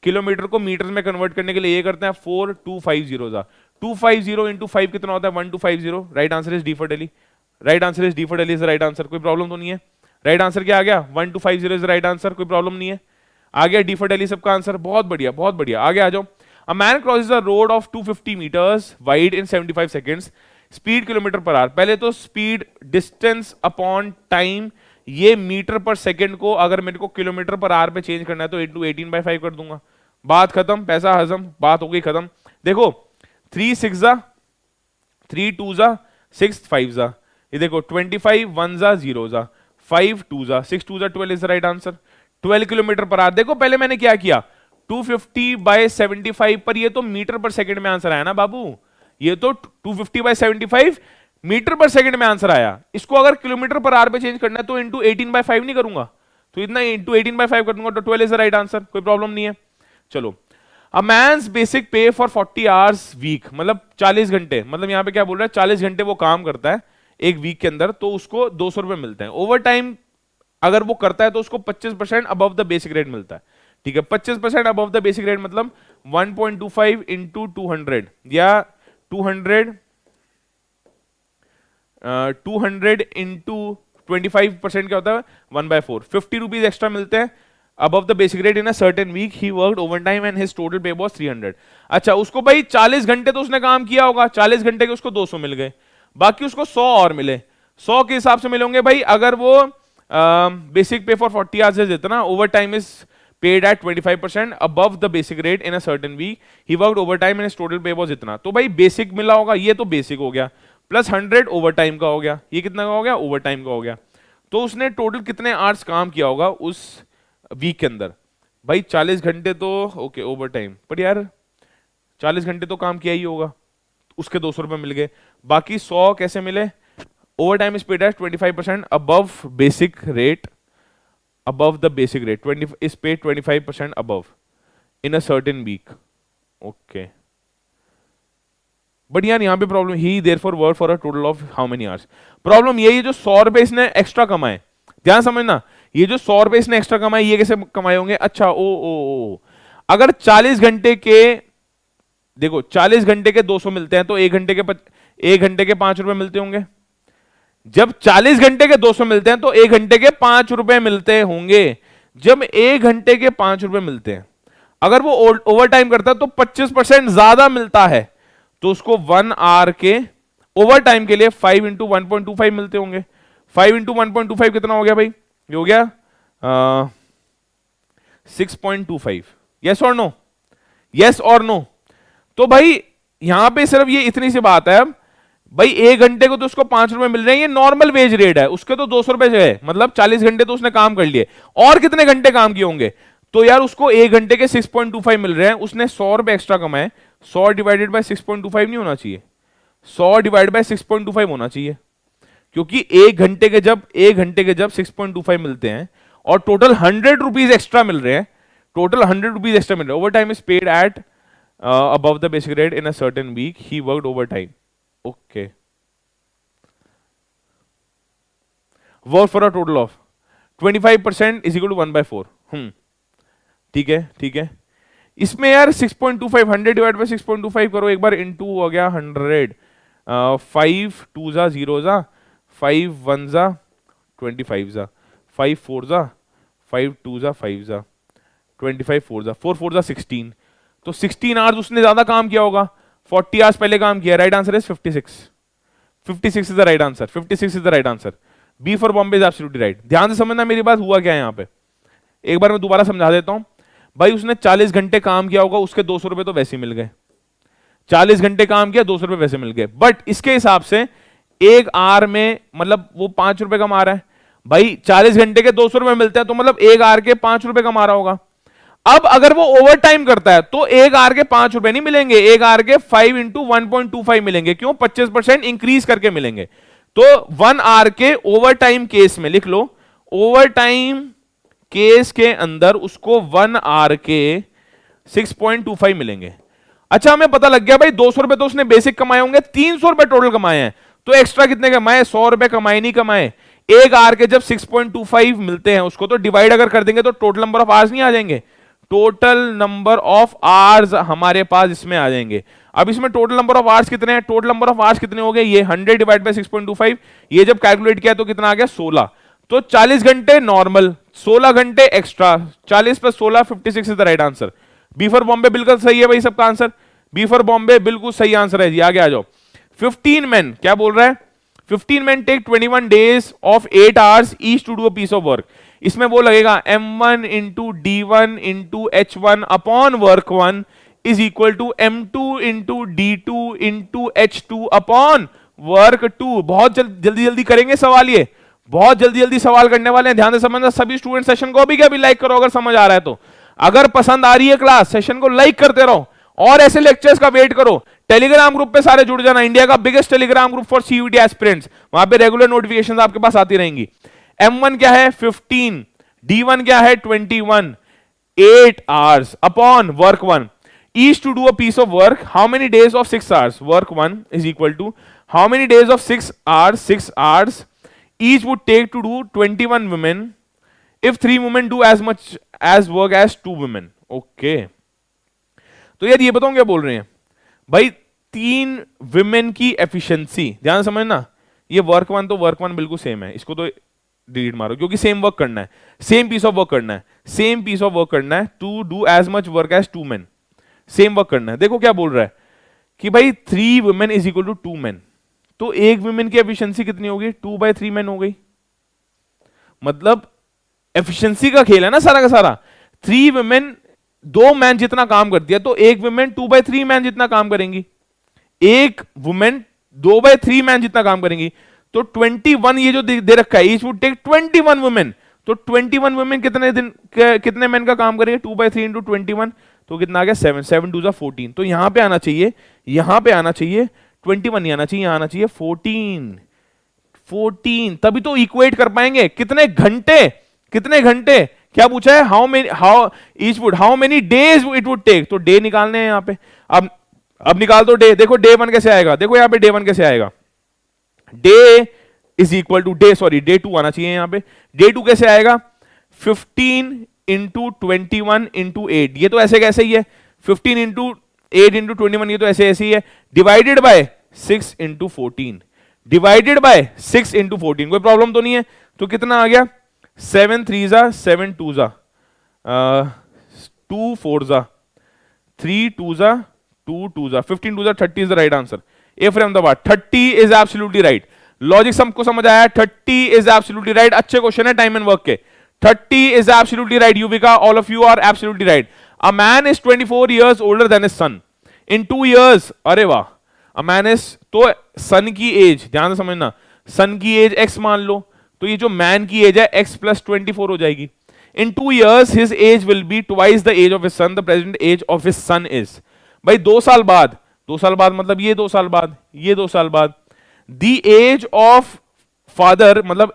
किलोमीटर को मीटर में कन्वर्ट करने के लिए ये करते हैं 4250 250 इंटू 5 कितना होता है 1250। Right answer is D for Delhi, right answer is D for Delhi is right answer. कोई प्रॉब्लम तो नहीं है? राइट आंसर क्या आ गया 1250 इज राइट आंसर, कोई प्रॉब्लम नहीं है, आ गया डी फॉर दिल्ली सबका आंसर। बहुत बढ़िया बहुत बढ़िया, आगे आ जाओ। A man crosses a road of 250 metres wide in 75 seconds, speed kilometre per hour. पहले तो स्पीड डिस्टेंस अपॉन टाइम, ये मीटर पर सेकंड को अगर मेरे को किलोमीटर पर आवर पे चेंज करना है तो 18/5 कर दूंगा, बात खत्म, पैसा हजम, बात हो गई खत्म। देखो 3 6 3 2 6 5 जा, ये देखो 25 1 जा 0 जा, 5 2 जा, 6 2 जा 12 is the right answer. 12 kilometre per our. देखो पहले मैंने क्या किया, 250/75 पर, ये तो मीटर पर सेकंड में आंसर आया ना बाबू, ये तो 250/75 मीटर पर सेकंड में आंसर आया। इसको अगर किलोमीटर पर आवर पे चेंज करना है तो इंटू 18/5 नहीं करूंगा, तो इतना इंटू 18/5 कर दूंगा, तो 12 इज द राइट आंसर, कोई प्रॉब्लम नहीं है। चलो, अ मैन्स बेसिक पे फॉर 40 आवर्स वीक, मतलब 40 घंटे, मतलब यहां पे क्या बोल रहा है, 40 घंटे वो काम करता है एक वीक के अंदर, तो उसको 200 रुपए मिलते हैं। ओवर टाइम अगर वो करता है तो उसको 25% अबव द बेसिक रेट मिलता है। ठीक है, 25% अबव द बेसिक रेट मतलब 1.25 इंटू 200 या 200 इंटू 25% क्या होता है 1/4, 50 रुपीज एक्स्ट्रा मिलते हैं above the basic rate in a certain week he worked overtime and his total pay was 300। अच्छा, उसको भाई 40 घंटे तो उसने काम किया होगा, 40 घंटे के उसको 200 मिल गए, बाकी उसको 100 और मिले। 100 के हिसाब से मिलेंगे भाई, अगर वो बेसिक पे फॉर 40 आवर्स है जितना, overtime is paid at 25% above the basic rate in a certain week he worked overtime and his total pay was इतना। तो भाई बेसिक मिला होगा, ये तो बेसिक हो गया, प्लस 100 ओवर टाइम का हो गया, ये कितना का हो गया, ओवर टाइम का हो गया। तो उसने टोटल कितने आवर्स काम किया होगा उस वीक के अंदर, भाई 40 घंटे तो ओके ओवर टाइम, पर यार 40 घंटे तो काम किया ही होगा, उसके 200 रुपए मिल गए, बाकी 100 कैसे मिले, overtime is paid at 25% above basic rate, above the basic rate 20 is paid 25% above in a certain week। okay, but यार यहाँ पे problem, he therefore worked for a total of how many hours। Problem यही है, जो 100 रुपए इसने extra कमाए, ध्यान समझना, ये जो 100 रुपए इसने एक्स्ट्रा कमाए ये कैसे कमाए होंगे। अच्छा ओ अगर 40 घंटे के, देखो 40 घंटे के 200 मिलते हैं तो 1 घंटे के 5 रुपए मिलते होंगे। जब 40 घंटे के 200 मिलते हैं तो 1 घंटे के 5 रुपए मिलते होंगे। जब 1 घंटे के 5 रुपए मिलते हैं, अगर वो ओवर टाइम करता है तो 25% ज्यादा मिलता है, तो उसको 1 आवर के ओवर टाइम के लिए 5 इंटू 1.25 मिलते होंगे। 5 इंटू 1.25 कितना हो गया भाई, ये हो गया 6.25। यस और नो, यस और नो। तो भाई यहां पे सिर्फ ये इतनी सी बात है, भाई 1 घंटे को तो उसको 5 रुपए मिल रहे हैं, ये नॉर्मल वेज रेट है, उसके तो 200 रुपए है, मतलब 40 घंटे तो उसने काम कर लिए, और कितने घंटे काम किए होंगे, तो यार उसको 1 घंटे के 6.25 मिल रहे हैं, उसने 100 रुपए एक्स्ट्रा कमाए, 100 डिवाइडेड बाय 6.25 नहीं होना चाहिए, 100 डिवाइड बाय 6.25 होना चाहिए, क्योंकि 1 घंटे के जब 6.25 मिलते हैं और टोटल 100 रुपीज एक्स्ट्रा मिल रहे हैं, टोटल 100 रुपीज एक्स्ट्रा मिल रहे हैं, overtime is paid at above the basic rate in a certain week he worked overtime। Okay, work for a total of 25% is equal to 1/4। ठीक है, ठीक है। इसमें यार 6.25 100 डिवाइड बाय 6.25 करो एक बार, इनटू हो गया 100, 5 2 जा 0 जा, 5 1 जा 25 जा, 5 4 जा 5 2 जा 5 जा 25 4 जा 4 4 जा 16, तो 16 आवर्स उसने ज्यादा काम किया होगा, 40 आवर्स पहले काम किया। Right answer is 56। 56 is the right answer, 56 is the right answer. B for Bombay is absolutely right. ध्यान से समझना मेरी बात, हुआ क्या है यहाँ पे, एक बार मैं दोबारा समझा देता हूं। भाई उसने 40 घंटे काम किया होगा, उसके 200 रुपए तो वैसे ही मिल गए, 40 घंटे काम किया 200 रुपए वैसे मिल गए, बट इसके हिसाब से एक आवर में मतलब वो 5 रुपए कमा रहा है। भाई 40 घंटे के 200 रुपए मिलते हैं तो मतलब एक आवर के 5 रुपए कमा रहा होगा। अब अगर वो ओवर टाइम करता है तो एक आवर के 5 रुपए नहीं मिलेंगे, एक आवर के 5 इंटू 1.25 मिलेंगे। क्यों? 25% इंक्रीज करके मिलेंगे। तो 1 आवर के ओवर टाइम केस में लिख लो, ओवर टाइम केस के अंदर उसको 1 आवर के 6.25 मिलेंगे। अच्छा, हमें पता लग गया भाई 200 रुपए तो उसने बेसिक कमाए होंगे, 300 रुपए टोटल कमाए हैं, तो एक्स्ट्रा कितने कमाए? 100 रुपए कमाए नहीं कमाए। एक आवर के जब 6.25 मिलते हैं उसको तो डिवाइड अगर कर देंगे तो टोटल नंबर ऑफ आवर्स नहीं आ जाएंगे, टोटल नंबर ऑफ आवर्स हमारे पास इसमें आ जाएंगे। अब इसमें टोटल नंबर ऑफ आवर्स कितने हैं? टोटल नंबर ऑफ आवर्स कितने हो गए? ये 100 डिवाइड बाय 6.25, ये जब कैलकुलेट किया तो कितना आ गया? 16। तो 40 घंटे नॉर्मल, 16 घंटे extra, 40 plus 16 56 is the right answer. B for Bombay बिल्कुल सही है भाई सबका आंसर, बी फॉर बॉम्बे बिल्कुल सही आंसर है जी। आगे आ जाओ। 15 men, क्या बोल रहा है? 15 men take 21 days of 8 hours each to do a piece of work। इसमें वो लगेगा m1 into d1 into h1 upon work 1 is equal to m2 into d2 into h2 upon work 2। बहुत जल्दी जल्दी करेंगे सवाल, ये बहुत जल्दी जल्दी सवाल करने वाले हैं, ध्यान से समझना। सभी स्टूडेंट सेशन को भी लाइक करो अगर समझ आ रहा है तो। अगर पसंद आ रही है क्लास, सेशन को लाइक करते रहो और ऐसे लेक्चर्स का वेट करो। टेलीग्राम ग्रुप पे सारे जुड़ जाना, इंडिया का biggest Telegram group for CUET aspirants. वहां पे रेगुलर नोटिफिकेशंस आपके पास आती रहेंगी। M1 क्या है 15, D1 क्या है 21, 8 hours upon work 1 each to do a piece of work. How many days of 6 hours? Work 1 is equal to how many days of 6 hours? 6 hours each would take to do 21 women if 3 women do as much as work as 2 women. Okay. तो यार ये बताऊं क्या बोल रहे हैं भाई, 3 women की एफिशिएंसी, ध्यान समझना। ये वर्क 1 तो वर्क 1 बिल्कुल सेम है, इसको तो डिलीट मारो क्योंकि सेम वर्क करना है, सेम पीस ऑफ वर्क करना है, सेम पीस ऑफ वर्क करना है, to do as much work as 2 men, same work करना है। देखो क्या बोल रहा है कि भाई 3 women is equal to 2 men, तो एक वुमेन की एफिशिएंसी कितनी होगी 2/3 men हो गई। मतलब एफिशिएंसी का खेल है ना सारा का सारा। 3 women 2 मैन जितना काम करती है, तो एक वुमेन 2/3 मैन जितना काम करेंगी, एक वुमेन 2/3 मैन जितना काम करेंगी। तो 21 ये जो दे रखा है, ईच वुड टेक 21 वुमेन, तो 21 वुमेन कितने मैन का काम करेंगे 2/3 इंटू 21, तो कितना आ गया 7, 7 2 14। तो यहां पे आना चाहिए, यहां पे आना चाहिए 21 नहीं आना चाहिए, आना चाहिए 14, तभी तो इक्वेट कर पाएंगे। कितने घंटे, कितने घंटे, क्या पूछा है how many days it would take, तो डे निकालने हैं यहां पे। अब निकाल दो डे, देखो डे 1 कैसे आएगा, देखो यहां पे डे 1 कैसे आएगा, day is equal to day 2 आना चाहिए यहां पे। डे 2 कैसे आएगा 15 इंटू 21 इंटू 8, ये तो ऐसे कैसे ही है, 15 इंटू 8 इंटू 21, ये तो ऐसे ऐसे ही है, divided by 6 into 14, divided by 6 into 14, कोई प्रॉब्लम तो नहीं है। तो कितना आ गया 7 3 7 2 2 4 3 2 2 2 15 2 30 is the right answer. A from the bar 30 is absolutely right. Logic सबको समझ आया, 30 is absolutely right. अच्छे क्वेश्चन है टाइम एंड वर्क के। 30 is absolutely right. Yuvika, all of you are absolutely right. A man is 24 years older than his son. In 2 years, अरे वाह, a man is, तो सन की एज ध्यान से समझना, सन की एज x मान लो, तो ये जो मैन की एज है x plus 24 हो जाएगी। In 2 years, his age will be twice the age of his son. The present age of his son is, भाई 2 साल बाद, 2 साल बाद मतलब ये 2 साल बाद, ये 2 साल बाद, the age of father मतलब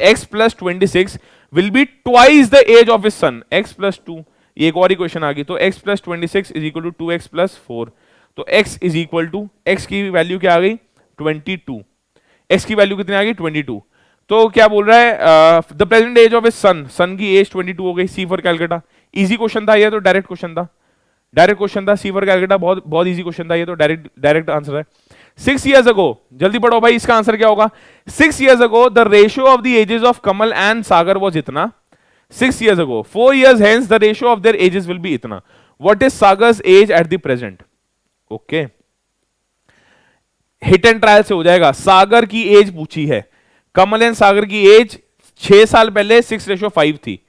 x plus 26 will be twice the age of his son, x plus 2, ये एक और इक्वेशन आ गई, तो x plus 26 is equal to 2x plus 4, तो x is equal to, x की वैल्यू क्या आ गई 22, x की वैल्यू कितनी आ गई 22। तो क्या बोल रहा है the present age of his son, son की एज 22 हो गई। C for Calcutta, easy question था ये, तो डायरेक्ट क्वेश्चन था, डायरेक्ट क्वेश्चन था। सी फॉर कैलकाटा बहुत बहुत इजी क्वेश्चन था ये, तो डायरेक्ट आंसर है। 6 years ago, जल्दी पढ़ो भाई, इसका आंसर क्या होगा। 6 years ago the ratio of the ages of Kamal and Sagar was इतना, 6 years ago, 4 years hence the ratio of their ages will be इतना। What is Sagar's age at the present? Okay, hit and trial से हो जाएगा। सागर की as पूछी है, कमल and सागर की as 6 साल पहले 6:5 थी,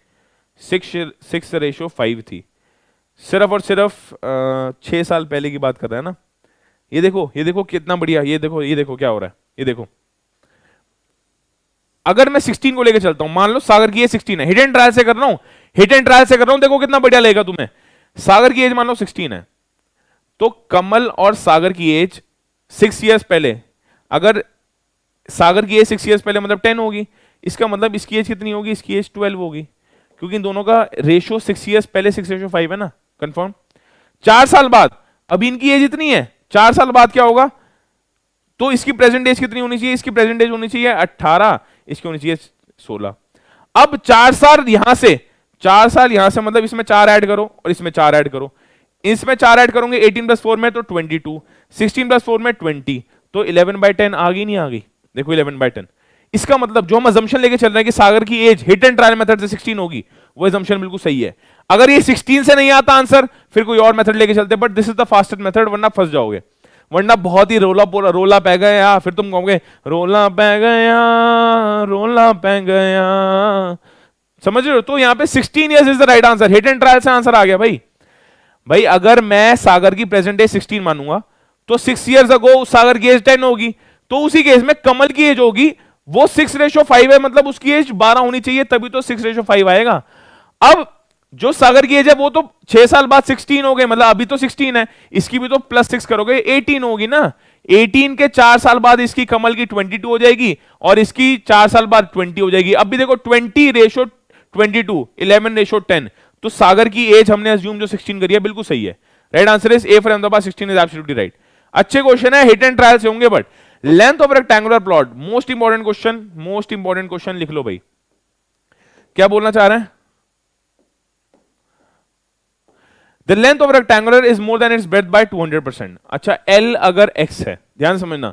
6:5 थी, सिर्फ और सिर्फ 6 साल पहले की बात कर रहा है ना। ये देखो कितना बढ़िया, ये देखो क्या हो रहा है, ये देखो। अगर मैं 16 को लेकर चलता हूं, मान लो सागर की एज 16 है, हिट एंड ट्रायल से कर रहा हूं, हिट एंड ट्रायल से कर रहा हूं, देखो कितना बढ़िया लगेगा तुम्हें। सागर की एज मान लो 16 है, तो कमल और सागर की एज 6 years पहले, अगर सागर की एज 6 years पहले मतलब 10 होगी, इसका मतलब इसकी एज कितनी होगी, इसकी एज 12 होगी, क्योंकि इन दोनों का रेशियो 6 years पहले 6:5 है ना, कंफर्म। 4 साल बाद, अभी इनकी एज इतनी है, 4 साल बाद क्या होगा, तो इसकी प्रेजेंट एज कितनी होनी चाहिए, इसकी प्रेजेंट एज होनी चाहिए 18, इसकी होनी चाहिए 16। अब 4 साल यहां से, 4 साल यहां से मतलब इसमें 4 ऐड करो और इसमें 4 ऐड करो, इसमें 4 ऐड करोगे 18 + 4 में तो 22, 16 + 4 में 20, तो 11/10 आ गई नहीं आ गई, देखो 11/10। इसका मतलब जो हम अजम्पशन लेके चल रहे हैं कि सागर की age hit and trial method से 16 होगी, वो अजम्पशन बिल्कुल सही है। अगर ये 16 से नहीं आता आंसर, फिर कोई और मेथड लेके चलते, but this is the fastest method, वरना फंस जाओगे, वरना बहुत ही रोला पै गया, फिर तुम कहोगे रोला पै गया, रोला पै गया, समझ रहे हो। तो यहाँ पे 16 years is the right answer, hit and trial से आंसर आ गया भाई। अगर मैं सागर की प्रेजेंट एज 16 मानूंगा, तो 6 years अगो सागर की एज 10 होगी, तो तो उसी केस में कमल की एज होगी वो 6:5 है, मतलब उसकी एज 12 होनी चाहिए, तभी तो 6:5 आएगा। अब जो सागर की एज है वो तो 6 साल बाद 16 हो गए, मतलब अभी तो 16 है, इसकी भी तो +6 करोगे 18 होगी ना। 18 के 4 साल बाद इसकी कमल की 22 हो जाएगी और इसकी 4 साल बाद 20 हो जाएगी। अब भी देखो 20:22, 11:10, तो सागर की एज हमने अज्यूम जो 16 करी है बिल्कुल सही है। Right answer is A for Ahmedabad 16 is absolutely right. अच्छे क्वेश्चन है, हिट एंड ट्रायल से होंगे, but length of rectangular plot most important question लिख लो भाई। क्या बोलना चाह रहे हैं? The length of rectangular is more than its breadth by 200%। अच्छा, एल अगर एक्स है, ध्यान समझना,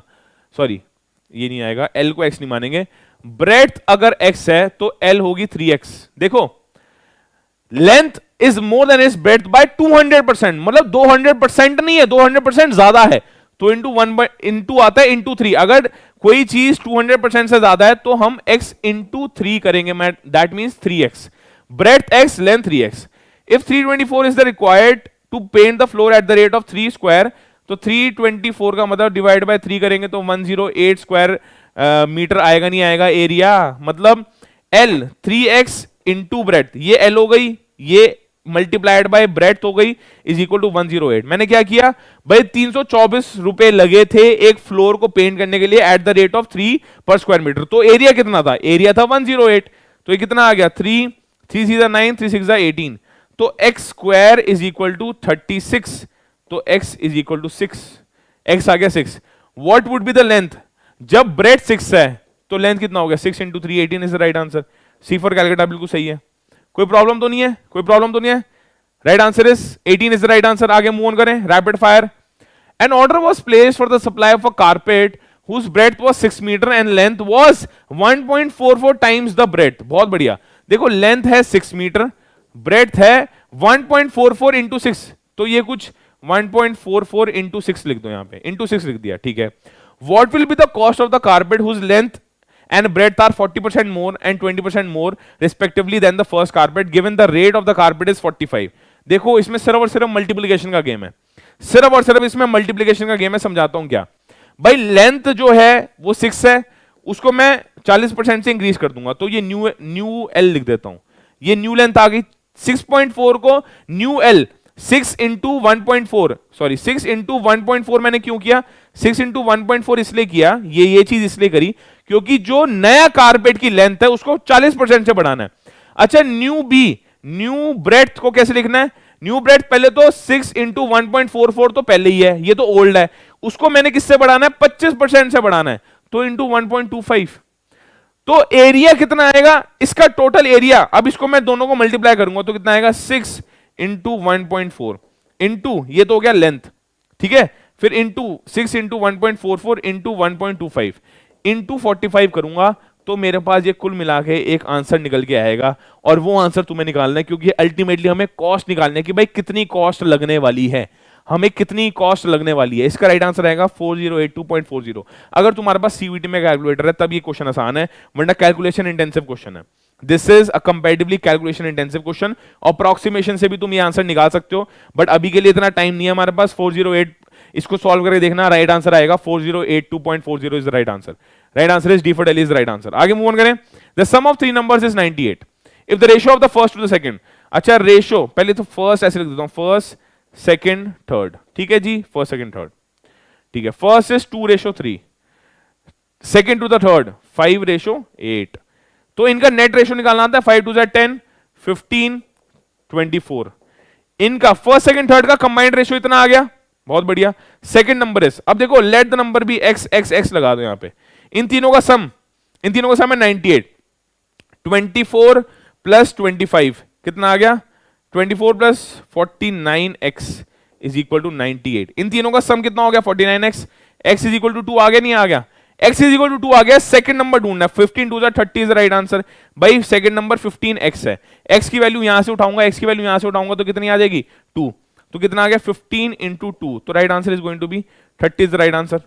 सॉरी ये नहीं आएगा, एल को एक्स नहीं मानेंगे, ब्रेड्थ अगर एक्स है तो एल होगी 3x। देखो length is more than its breadth by 200%, मतलब 200% नहीं है, 200% ज्यादा है, तो इंटू आता है इंटू 3। अगर कोई चीज 200% से ज्यादा है तो हम x इंटू 3 करेंगे, that means 3x, breadth x, length 3x। If 324 is the required to paint the floor at the rate of 3 square, तो 324 का मतलब डिवाइड बाय 3 करेंगे तो 108 स्क्वायर मीटर आएगा, नहीं आएगा एरिया, मतलब L 3x इंटू ब्रेड्थ, ये L हो गई, ये मल्टीप्लाइड बाय ब्रेड्थ हो गई, इज इक्वल टू 108। मैंने क्या किया भाई, 324 रुपए लगे थे एक फ्लोर को पेंट करने के लिए एट द रेट ऑफ 3 पर स्क्वायर मीटर, तो एरिया कितना था? एरिया था 108, तो ये कितना आ गया 3 3 9 3 6 18, तो x square is equal to 36, तो x is equal to 6, x आ गया 6। What would be the length? जब ब्रेड्थ 6 है तो लेंथ कितना हो गया? 6 into 3 18 is the right answer. C for calculator बिल्कुल सही है, कोई प्रॉब्लम तो नहीं है, कोई प्रॉब्लम तो नहीं है। Right answer is 18 is the right answer. आगे मूव ऑन करें, rapid fire. An order was placed for the supply of a carpet whose breadth was 6 metre and length was 1.44 times the breadth। बहुत बढ़िया, देखो length है 6 metre, breadth है 1.44 into 6, तो ये कुछ 1.44 इंटू 6 लिख दो, यहां पे इंटू 6 लिख दिया, ठीक है। What will be the cost of the carpet whose length and breadth are 40% more and 20% more respectively than the first carpet given the rate of the carpet is 45। देखो इसमें सिर्फ और सिर्फ मल्टीप्लीकेशन का गेम है, सिर्फ और सिर्फ इसमें मल्टीप्लीकेशन का गेम है। समझाता हूं क्या भाई, लेंथ जो है वो 6 है, उसको मैं 40% से इंक्रीज कर दूंगा, तो ये न्यू एल लिख देता हूं, ये न्यू लेंथ आ गई 6.4 को new L 6 into 1.4, sorry 6 into 1.4 मैंने क्यों किया? 6 इंटू 1.4 इसलिए किया, ये चीज इसलिए करी क्योंकि जो नया कारपेट की लेंथ है उसको 40% से बढ़ाना है। अच्छा, न्यू बी, न्यू ब्रेड्थ को कैसे लिखना है? न्यू ब्रेड्थ पहले तो 6 इंटू 1.44 तो पहले ही है, ये तो ओल्ड है, उसको मैंने किससे बढ़ाना है? 25% से बढ़ाना है, तो इंटू 1.25, तो एरिया कितना आएगा इसका? टोटल एरिया, अब इसको मैं दोनों को मल्टीप्लाई करूंगा तो कितना आएगा? 6 इंटू 1.4 इंटू, ये तो हो गया लेंथ, ठीक है, फिर इंटू 6 इंटू 1.44 इंटू 1.25 इंटू 45 करूंगा तो मेरे पास ये कुल मिला के एक आंसर निकल के आएगा, और वो आंसर तुम्हें निकालना है क्योंकि अल्टीमेटली हमें कॉस्ट निकालना है कि भाई कितनी कॉस्ट लगने वाली है, हमें कितनी कॉस्ट लगने वाली है। इसका राइट आंसर आएगा 4082.40। अगर तुम्हारे पास सीवीटी में कैलकुलेटर है तब ये क्वेश्चन आसान है, वरना कैलकुलेशन इंटेंसिव क्वेश्चन है। This is a comparatively calculation intensive question, approximation से भी तुम ये आंसर निकाल सकते हो, बट अभी के लिए इतना टाइम नहीं है हमारे पास। 408 इसको सॉल्व करके देखना, राइट आंसर आएगा 4082.40 is the right answer. Right answer is D for Delhi is the right answer. आगे मूव ऑन करें। The sum of 3 numbers is 98 if the ratio of the first to the second. अच्छा, ratio पहले तो first ऐसे लिख देता हूं, first second third, ठीक है जी, फर्स्ट सेकंड थर्ड, ठीक है। First is 2:3, second to the third 5:8, तो इनका नेट रेशियो निकालना आता है 5 2 10 15 24। इनका फर्स्ट सेकंड थर्ड का कंबाइंड रेशियो इतना आ गया, बहुत बढ़िया। सेकंड नंबर इज, अब देखो let the number be x x x लगा दो यहां पे, इन तीनों का सम है 98। 24 प्लस 25 कितना आ गया? 24 plus 49x is equal to 98। इन तीनों का सम कितना हो गया? 49x। x is equal to 2 आ गया, नहीं आ गया? x इज इक्वल टू 2 आ गया। सेकंड नंबर ढूंढना है, 15 2 30 इज राइट आंसर। भाई सेकंड नंबर 15x है, x की वैल्यू यहां से उठाऊंगा, x की वैल्यू यहां से उठाऊंगा तो कितनी आ जाएगी? 2, तो कितना आ गया? 15 इंटू 2, तो right answer is going to be 30 is right answer.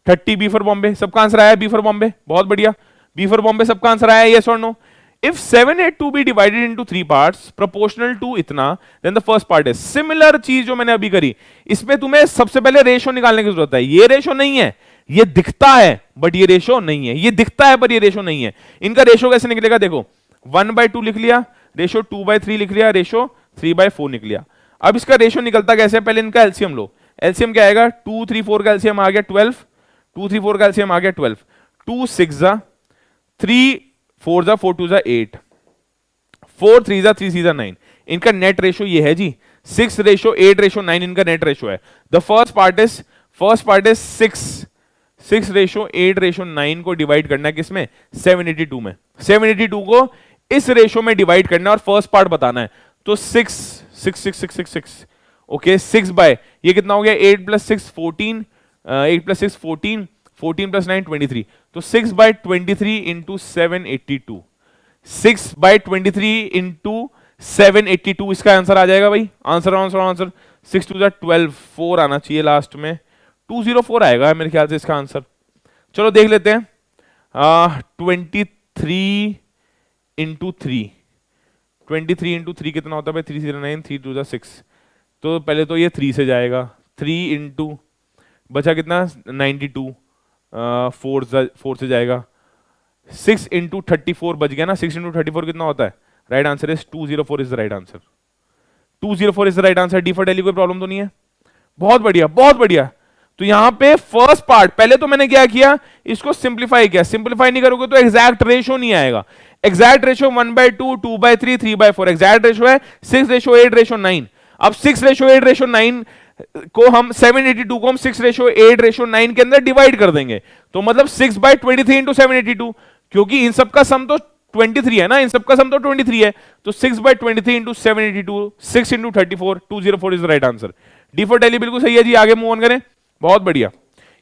30 B for Bombay, सबका आंसर आया बी फॉर बॉम्बे, बहुत बढ़िया। बी फॉर बॉम्बे सबका आंसर आया, यस और no. If 782 be divided into 3 parts proportional to इतना, then the first part is similar चीज जो मैंने अभी करी, इसमें तुम्हें सबसे पहले रेशो निकालने की जरूरत है। ये रेशो नहीं है, ये दिखता है बट ये रेशो नहीं है, ये दिखता है पर ये रेशो नहीं है। इनका रेशो कैसे निकलेगा देखो, 1/2 लिख लिया, रेशो 2/3 लिख लिया, रेशो 3/4 निकल लिया। अब इसका रेशो निकलता कैसे, पहले इनका एलसीएम लो। एलसीएम क्या आएगा, 2 3 4 का एलसीएम आ गया 12, 2 3 4 का एलसीएम आ गया 12, 2 6 जा, 3 4 जा, 4 2 जा 8, 4 3 जा, 3 6 जा 9। इनका नेट रेशो ये है जी, 6:8:9 इनका नेट रेशो है। द फर्स्ट पार्ट इज 6:8:9 को डिवाइड करना है किसमें, 782 में। 782 को इस रेशो में डिवाइड करना है और फर्स्ट पार्ट बताना है। तो 6 6 6 6 6 6 ओके, 6 बाय ये कितना हो गया, 8 + 6 14, 8 + 6 14, 14 + 9 23। तो 6/23 इंटू 782, 6/23 इंटू 782 इसका आंसर आ जाएगा भाई। आंसर 6 2 12, 4 आना चाहिए लास्ट में, 204 आएगा मेरे ख्याल से इसका आंसर। चलो देख लेते हैं, 23 इंटू 3, 23 इंटू 3 कितना होता है भाई, 3 0 9, 3 2 6। तो पहले तो ये 3 से जाएगा, 3 इंटू बचा कितना 92, 4 से जाएगा, 6 इंटू 34 बच गया ना, 6 इंटू 34 कितना होता है, right answer is 204 is the right answer. 204 is the right answer. D for daily कोई प्रॉब्लम तो नहीं है, बहुत बढ़िया बहुत बढ़िया। तो यहां पे फर्स्ट पार्ट पहले तो मैंने क्या किया, इसको सिंप्लीफाई किया। सिंप्लीफाई नहीं करोगे तो एग्जैक्ट रेशो नहीं आएगा। एग्जैक्ट रेशो 1/2, 2/3, 3/4, एग्जैक्ट रेशो है 6:8:9। अब 6:8:9 को हम 782 को हम 6:8:9 के अंदर डिवाइड कर देंगे। तो मतलब 6/23 इंटू 782, क्योंकि इन सब का सम तो 23 है ना, इन सब का सम तो 23 है। तो 6/23 into 782, 6 into 34, 204 is the right answer. D for daily बिल्कुल सही है जी। आगे मूव ऑन करें, बहुत बढ़िया।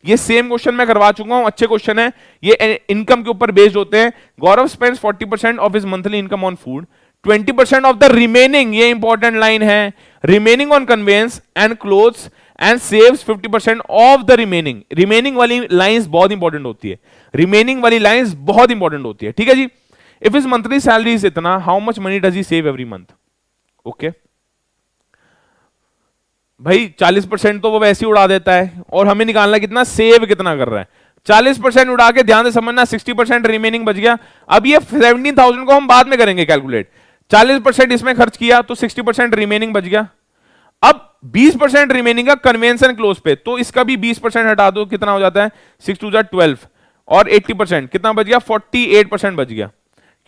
ये सेम क्वेश्चन मैं करवा चुका हूं, अच्छे क्वेश्चन है ये, इनकम के ऊपर बेस्ड होते हैं। Gaurav spends 40% of his monthly income on food, 20% of the remaining, ये इंपॉर्टेंट लाइन है, remaining on conveyance and clothes and saves 50% of the remaining. Remaining वाली लाइंस बहुत इंपॉर्टेंट होती है, रिमेनिंग वाली लाइंस बहुत इंपॉर्टेंट होती है, ठीक है जी। If his monthly salary is इतना, how much money does he save every month. Okay भाई 40% तो वो वैसे ही उड़ा देता है, और हमें निकालना कितना, सेव कितना कर रहा है। 40% उड़ा के ध्यान से समझना, 60% रिमेनिंग बच गया। अब ये 17,000 को हम बाद में करेंगे कैलकुलेट। 40% इसमें खर्च किया तो 60% रिमेनिंग बच गया। अब 20% रिमेनिंग का कन्वेंशन क्लोज पे, तो इसका भी 20% हटा दो, कितना हो जाता है, 6 2 12, और 80% कितना बच गया, 48% बच गया।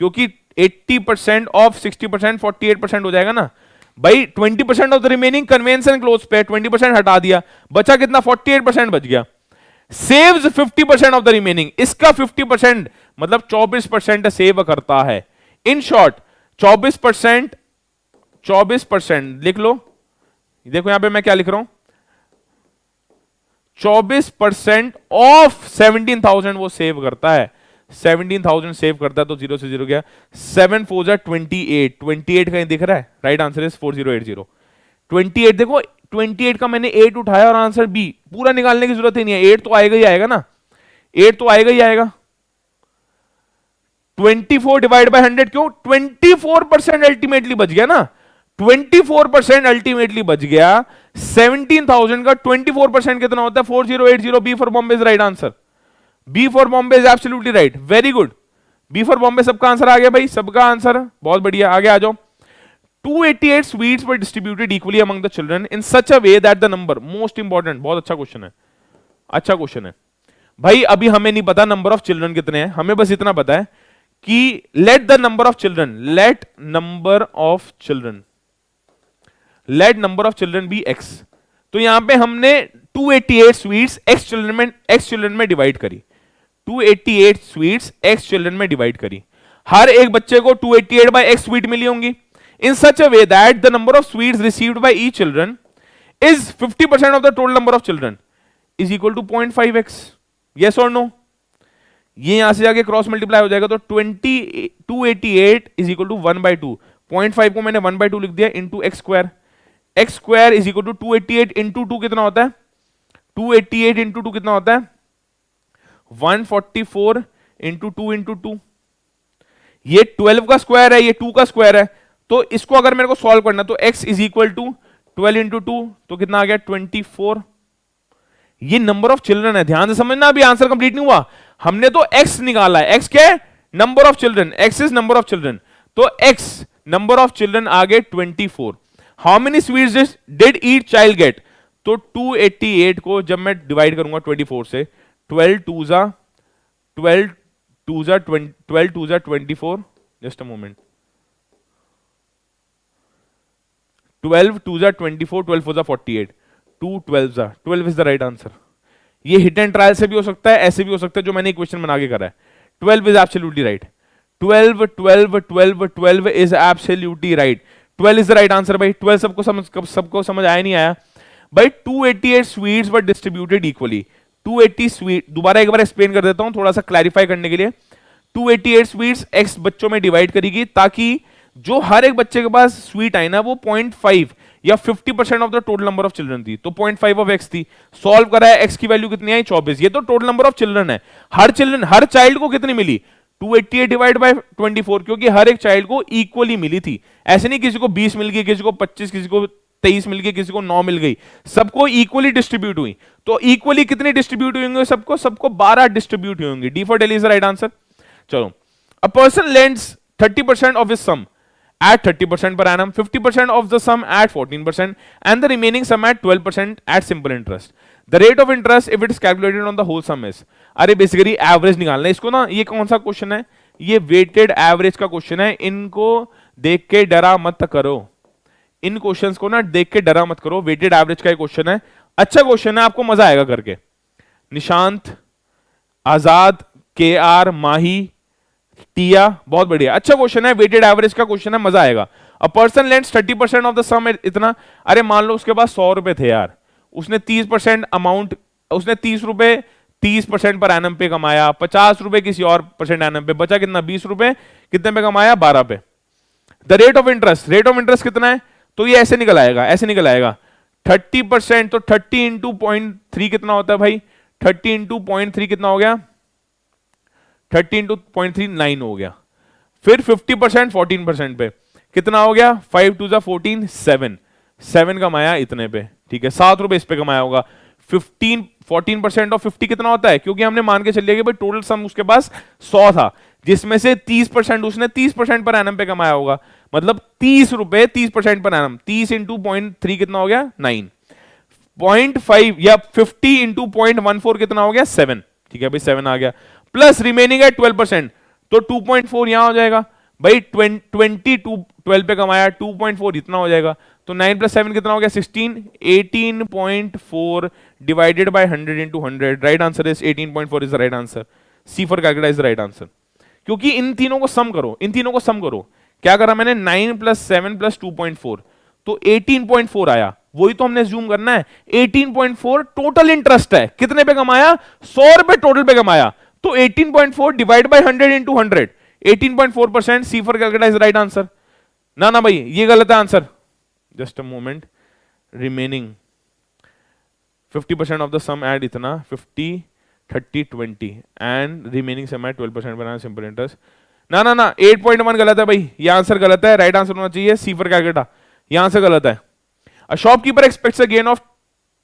क्योंकि 80% ऑफ 60% 48% हो जाएगा ना भाई। 20% of the remaining convention close पे 20% हटा दिया, बचा कितना, 48% बच गया। सेव्स 50% ऑफ द रिमेनिंग, इसका 50% मतलब 24% सेव करता है। इन शॉर्ट 24% लिख लो, देखो यहां पे मैं क्या लिख रहा हूं, 24% ऑफ 17,000 वो सेव करता है। 17,000 सेव करता है तो 0 से 0 गया, 7 4 जा 28, 28 कहीं दिख रहा है, राइट आंसर इज 4080। 28 देखो, 28 का मैंने 8 उठाया और आंसर बी, पूरा निकालने की जरूरत ही नहीं है, 8 तो आएगा ही आएगा ना, 8 तो आएगा ही आएगा। 24 डिवाइड बाय 100 क्यों, 24% अल्टीमेटली बच गया ना, 24% अल्टीमेटली बच गया। 17,000 का 24% कितना होता है, 4080। B for Bombay is right answer, B for Bombay is absolutely right, very good. B for Bombay सबका आंसर आ गया भाई, सबका आंसर, बहुत बढ़िया। आगे आ जाओ। 288 sweets were distributed equally among the children in such a way that the number, most important, बहुत अच्छा क्वेश्चन है, अच्छा क्वेश्चन है भाई। अभी हमें नहीं पता नंबर ऑफ चिल्ड्रन कितने हैं, हमें बस इतना पता है कि let the number of children, let number of children, let number of children be x। तो यहां पे हमने 288 स्वीट्स x चिल्ड्रन में डिवाइड करी, 288 स्वीट्स x चिल्ड्रन में डिवाइड करी। हर एक बच्चे को 288 बाय x स्वीट मिली होंगी, in such a way that the number of sweets received by each children is 50% of the total number of children is equal to 0.5x। Yes और no, ये यहां से जाके क्रॉस मल्टीप्लाई हो जाएगा, तो 288 इज इक्वल टू 1/2, 0.5 को मैंने 1/2 लिख दिया, into x square, x square is equal to 288 into 2 कितना होता है, 288 इंटू 2 कितना होता है, 144 इंटू 2 इंटू 2। ये 12 का स्क्वायर है, ये 2 का स्क्वायर है, तो इसको अगर मेरे को सॉल्व करना तो x is equal to 12 into 2, तो कितना आ गया 24। ये नंबर ऑफ चिल्ड्रन है, ध्यान से समझना, अभी आंसर कंप्लीट नहीं हुआ, हमने तो x निकाला है। x क्या है? Number of children, x is number of children, तो x नंबर ऑफ चिल्ड्रन आ गए 24। How many sweets did each child gate? तो 288 को जब मैं डिवाइड करूंगा 24 से, 12 टू जा 24, जस्ट अ मोमेंट, 12 टू जा 24, 12 फोर जा 48, 2 12 जा 12 इज द राइट आंसर। ये हिट एंड ट्रायल से भी हो सकता है, ऐसे भी हो सकता है जो मैंने क्वेश्चन बना के करा है। 12 is absolutely right, 12 12 12 12 is absolutely right, 12 is the right answer भाई। 12 सबको समझ आया नहीं आया भाई? 288 स्वीट्स वर डिस्ट्रीब्यूटेड इक्वली। 280 स्वीट, दोबारा एक बार एक्सप्लेन कर देता हूं थोड़ा सा क्लैरिफाई करने के लिए। 288 स्वीट्स x बच्चों में डिवाइड करेगी, ताकि जो हर एक बच्चे के पास स्वीट आई ना वो 0.5 या 50% of the total number of children थी, तो 0.5 ऑफ x थी। सॉल्व करा है, x की वैल्यू कितनी आई 24। ये तो टोटल नंबर ऑफ चिल्ड्रन है। हर चाइल्ड को कितनी मिली? 288 डिवाइड बाय 24, क्योंकि हर एक चाइल्ड को इक्वली मिली थी। ऐसे नहीं किसी को 20 मिल गई, किसी को 25, किसी को 23 मिल गई, किसी को 9 मिल गई, सबको इक्वली डिस्ट्रीब्यूट हुई। तो इक्वली कितनी डिस्ट्रीब्यूट हुई होंगे? सबको 12 डिस्ट्रीब्यूट हुई होंगी। D for Delhi is the right answer. चलो, a person lends 30% of his sum at 30% per annum, 50% of the sum at 14%, and the remaining sum at 12% at simple interest. The rate of interest if it is calculated on the whole sum is, अरे basically average निकालना है इसको ना। ये कौन सा question है? ये वेटेड एवरेज का क्वेश्चन है। इनको देख के डरा मत करो, इन क्वेश्चंस को ना देख के डरा मत करो। वेटेड एवरेज का क्वेश्चन है, अच्छा क्वेश्चन है, आपको मजा आएगा करके। निशांत, आजाद, के आर, माही, टिया, बहुत बढ़िया, अच्छा क्वेश्चन है, वेटेड एवरेज का क्वेश्चन है, मजा आएगा। A person lends 30% of the sum, इतना, अरे मान लो उसके पास 100 रुपए थे यार, उसने 30% अमाउंट, उसने 30 रुपए 30% पर एनम पे कमाया, 50 रुपए किसी और परसेंट एनम पे, बचा कितना 20 रुपए, कितने पे कमाया 12 पे। द रेट ऑफ इंटरेस्ट कितना है? तो ये ऐसे निकल आएगा 30%, तो 30 इंटू 0.3 कितना होता है भाई? 30 इंटू 0.3 कितना हो गया? 30 इंटू 0.3 9 हो गया। फिर 50% 14% पे कितना हो गया? 5 टू जा 14, 7 कमाया इतने पे, ठीक है, 7 रुपए इस पे कमाया होगा। 14% ऑफ 50 कितना होता है? क्योंकि हमने मान के चलिए कि भाई टोटल सम उसके पास 100 था, जिसमें से 30% उसने 30% पर एनम पे कमाया होगा, मतलब 30 रुपए 30% पर एनम। 30 इंटू 0.3 कितना हो गया? 9। 0.5 या 50 इंटू 0.14 कितना हो गया? 7, ठीक है भाई, 7 आ गया। प्लस रिमेनिंग है 12%, तो 2.4 यहां हो जाएगा भाई। 22 12 पे कमाया, 2.4 इतना हो जाएगा, तो 9 प्लस 7 कितना हो गया? 16। 18.4 divided by 100 into 100, right answer is 18.4 is the right answer. C for calculate is the right answer. क्योंकि इन तीनों को सम करो, क्या करा मैंने? 9 प्लस 7 प्लस 2.4, तो 18.4 आया। वही तो हमने जूम करना है। 18.4 टोटल इंटरेस्ट है, कितने पे कमाया? 100 रुपए टोटल पे कमाया, तो 18.4 divide by 100 into 100, 18.4%। C for calculate is right answer. ना भाई ये गलत है answer, just a moment. Remaining 50% of the sum at इतना 50 30 20 एंड रिमेनिंग सम एट 12% बनाना सिंपल इंटरेस्ट। ना 8.1 गलत है भाई, ये आंसर गलत है, राइट आंसर होना चाहिए सी फॉर कैलकुलेट। ये आंसर गलत है। A shopkeeper aspects a gain of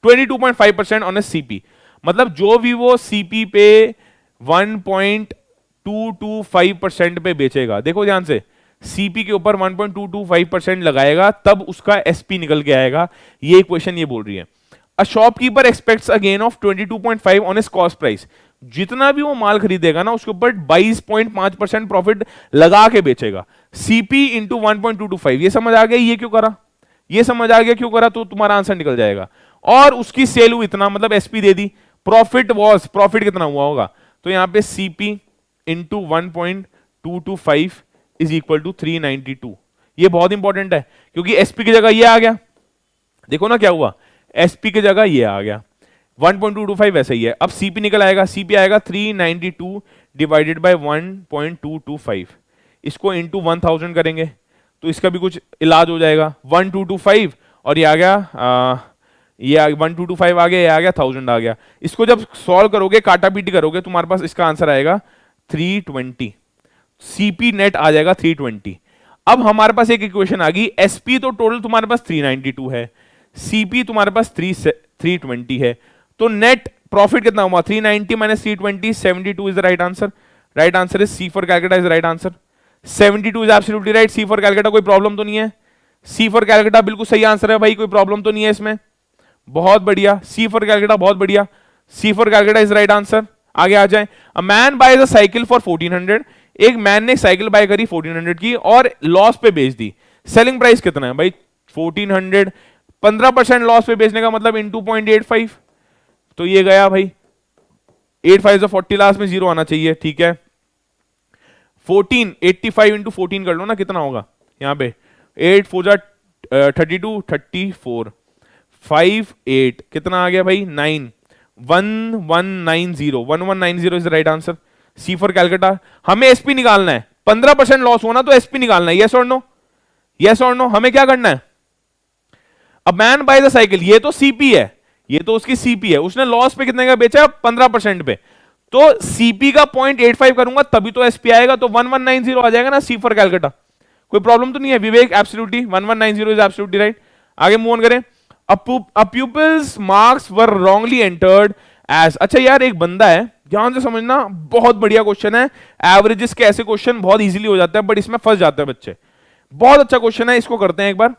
22.5% on A CP, मतलब जो भी वो सीपी पे 1.225% पे बेचेगा, देखो ध्यान से, सीपी के ऊपर 1.225% लगाएगा तब उसका एसपी निकल के आएगा। ये क्वेश्चन ये बोल रही है। A shopkeeper aspects a gain of 22.5 on his cost price, जितना भी वो माल खरीदेगा ना उसके ऊपर 22.5% प्रॉफिट लगा के बेचेगा। सीपी इंटू 1.225, ये समझ आ गया ये क्यों करा? ये समझ आ गया क्यों करा? तो तुम्हारा आंसर निकल जाएगा। और उसकी सेल हुई इतना, मतलब एसपी दे दी, प्रॉफिट कितना हुआ होगा? तो यहां पे CP into 1.225 is equal to 392। ये बहुत इंपॉर्टेंट है क्योंकि एसपी की जगह ये आ गया, देखो ना क्या हुआ, एसपी की जगह ये आ गया, 1.225 वैसे ही है। अब सीपी निकल आएगा, सीपी आएगा 392 डिवाइडेड बाय 1.225, इसको इंटू 1000 करेंगे तो इसका भी कुछ इलाज हो जाएगा। 1225 और ये आ गया, ये 1225 आ गया, ये आ गया 1000 आ गया। इसको जब सॉल्व करोगे, काटा पीटी करोगे, तुम्हारे पास इसका आंसर आएगा 320। सीपी नेट आ जाएगा 320। अब हमारे पास एक इक्वेशन आ गई, एसपी तो टोटल तुम्हारे पास 392 है, सीपी तुम्हारे पास 320 है, तो नेट प्रॉफिट कितना हुआ 390 minus 320, 72 is the right answer. Right answer is C for Calcutta is right answer. 72 is absolutely right. C for Calcutta, कोई प्रॉब्लम तो नहीं है? सी फॉर कैलकाटा बिल्कुल सही आंसर है भाई, कोई प्रॉब्लम तो नहीं है इसमें। बहुत बढ़िया, सी फॉर कैलकाटा बहुत बढ़िया, C for Calcutta is right answer. आगे आ जाए, a man buys a cycle for 1400, एक मैन ने साइकिल बाय करी 1400 की और लॉस पे बेच दी। सेलिंग प्राइस कितना है भाई 1400, 15% लॉस पे बेचने का मतलब इंटू 0.85, तो ये गया भाई 85 से 40 लास्ट में जीरो आना चाहिए, ठीक है। 85 इंटू 14 कर लो ना, कितना होगा यहाँ पे 8 4 जा 32 34 5 8 कितना आ गया भाई 9 1190 1190 is the right answer. C for Calcutta. हमें एसपी निकालना है, 15% लॉस होना तो एसपी निकालना है, यस और नो? यस और नो? हमें क्या करना है? अब मैन बाय द साइकिल, ये तो सीपी है, ये तो उसकी सीपी है, उसने लॉस पे कितने का बेचा 15% पे, तो सीपी का 0.85 करूंगा तभी तो एसपी आएगा, तो 1190 आ जाएगा ना सी फॉर कैलकाटा। कोई प्रॉब्लम तो नहीं है Vivek? Absolutely 1190 is absolutely right. आगे मूव ऑन करें। A pupil's marks were wrongly entered as, अच्छा यार एक बंदा है, ध्यान से समझना, बहुत बढ़िया क्वेश्चन है। एवरेजेस के ऐसे क्वेश्चन बहुत इजीली हो जाते हैं, बट इसमें फंस जाते हैं बच्चे। बहुत अच्छा क्वेश्चन है, इसको करते हैं एक बार।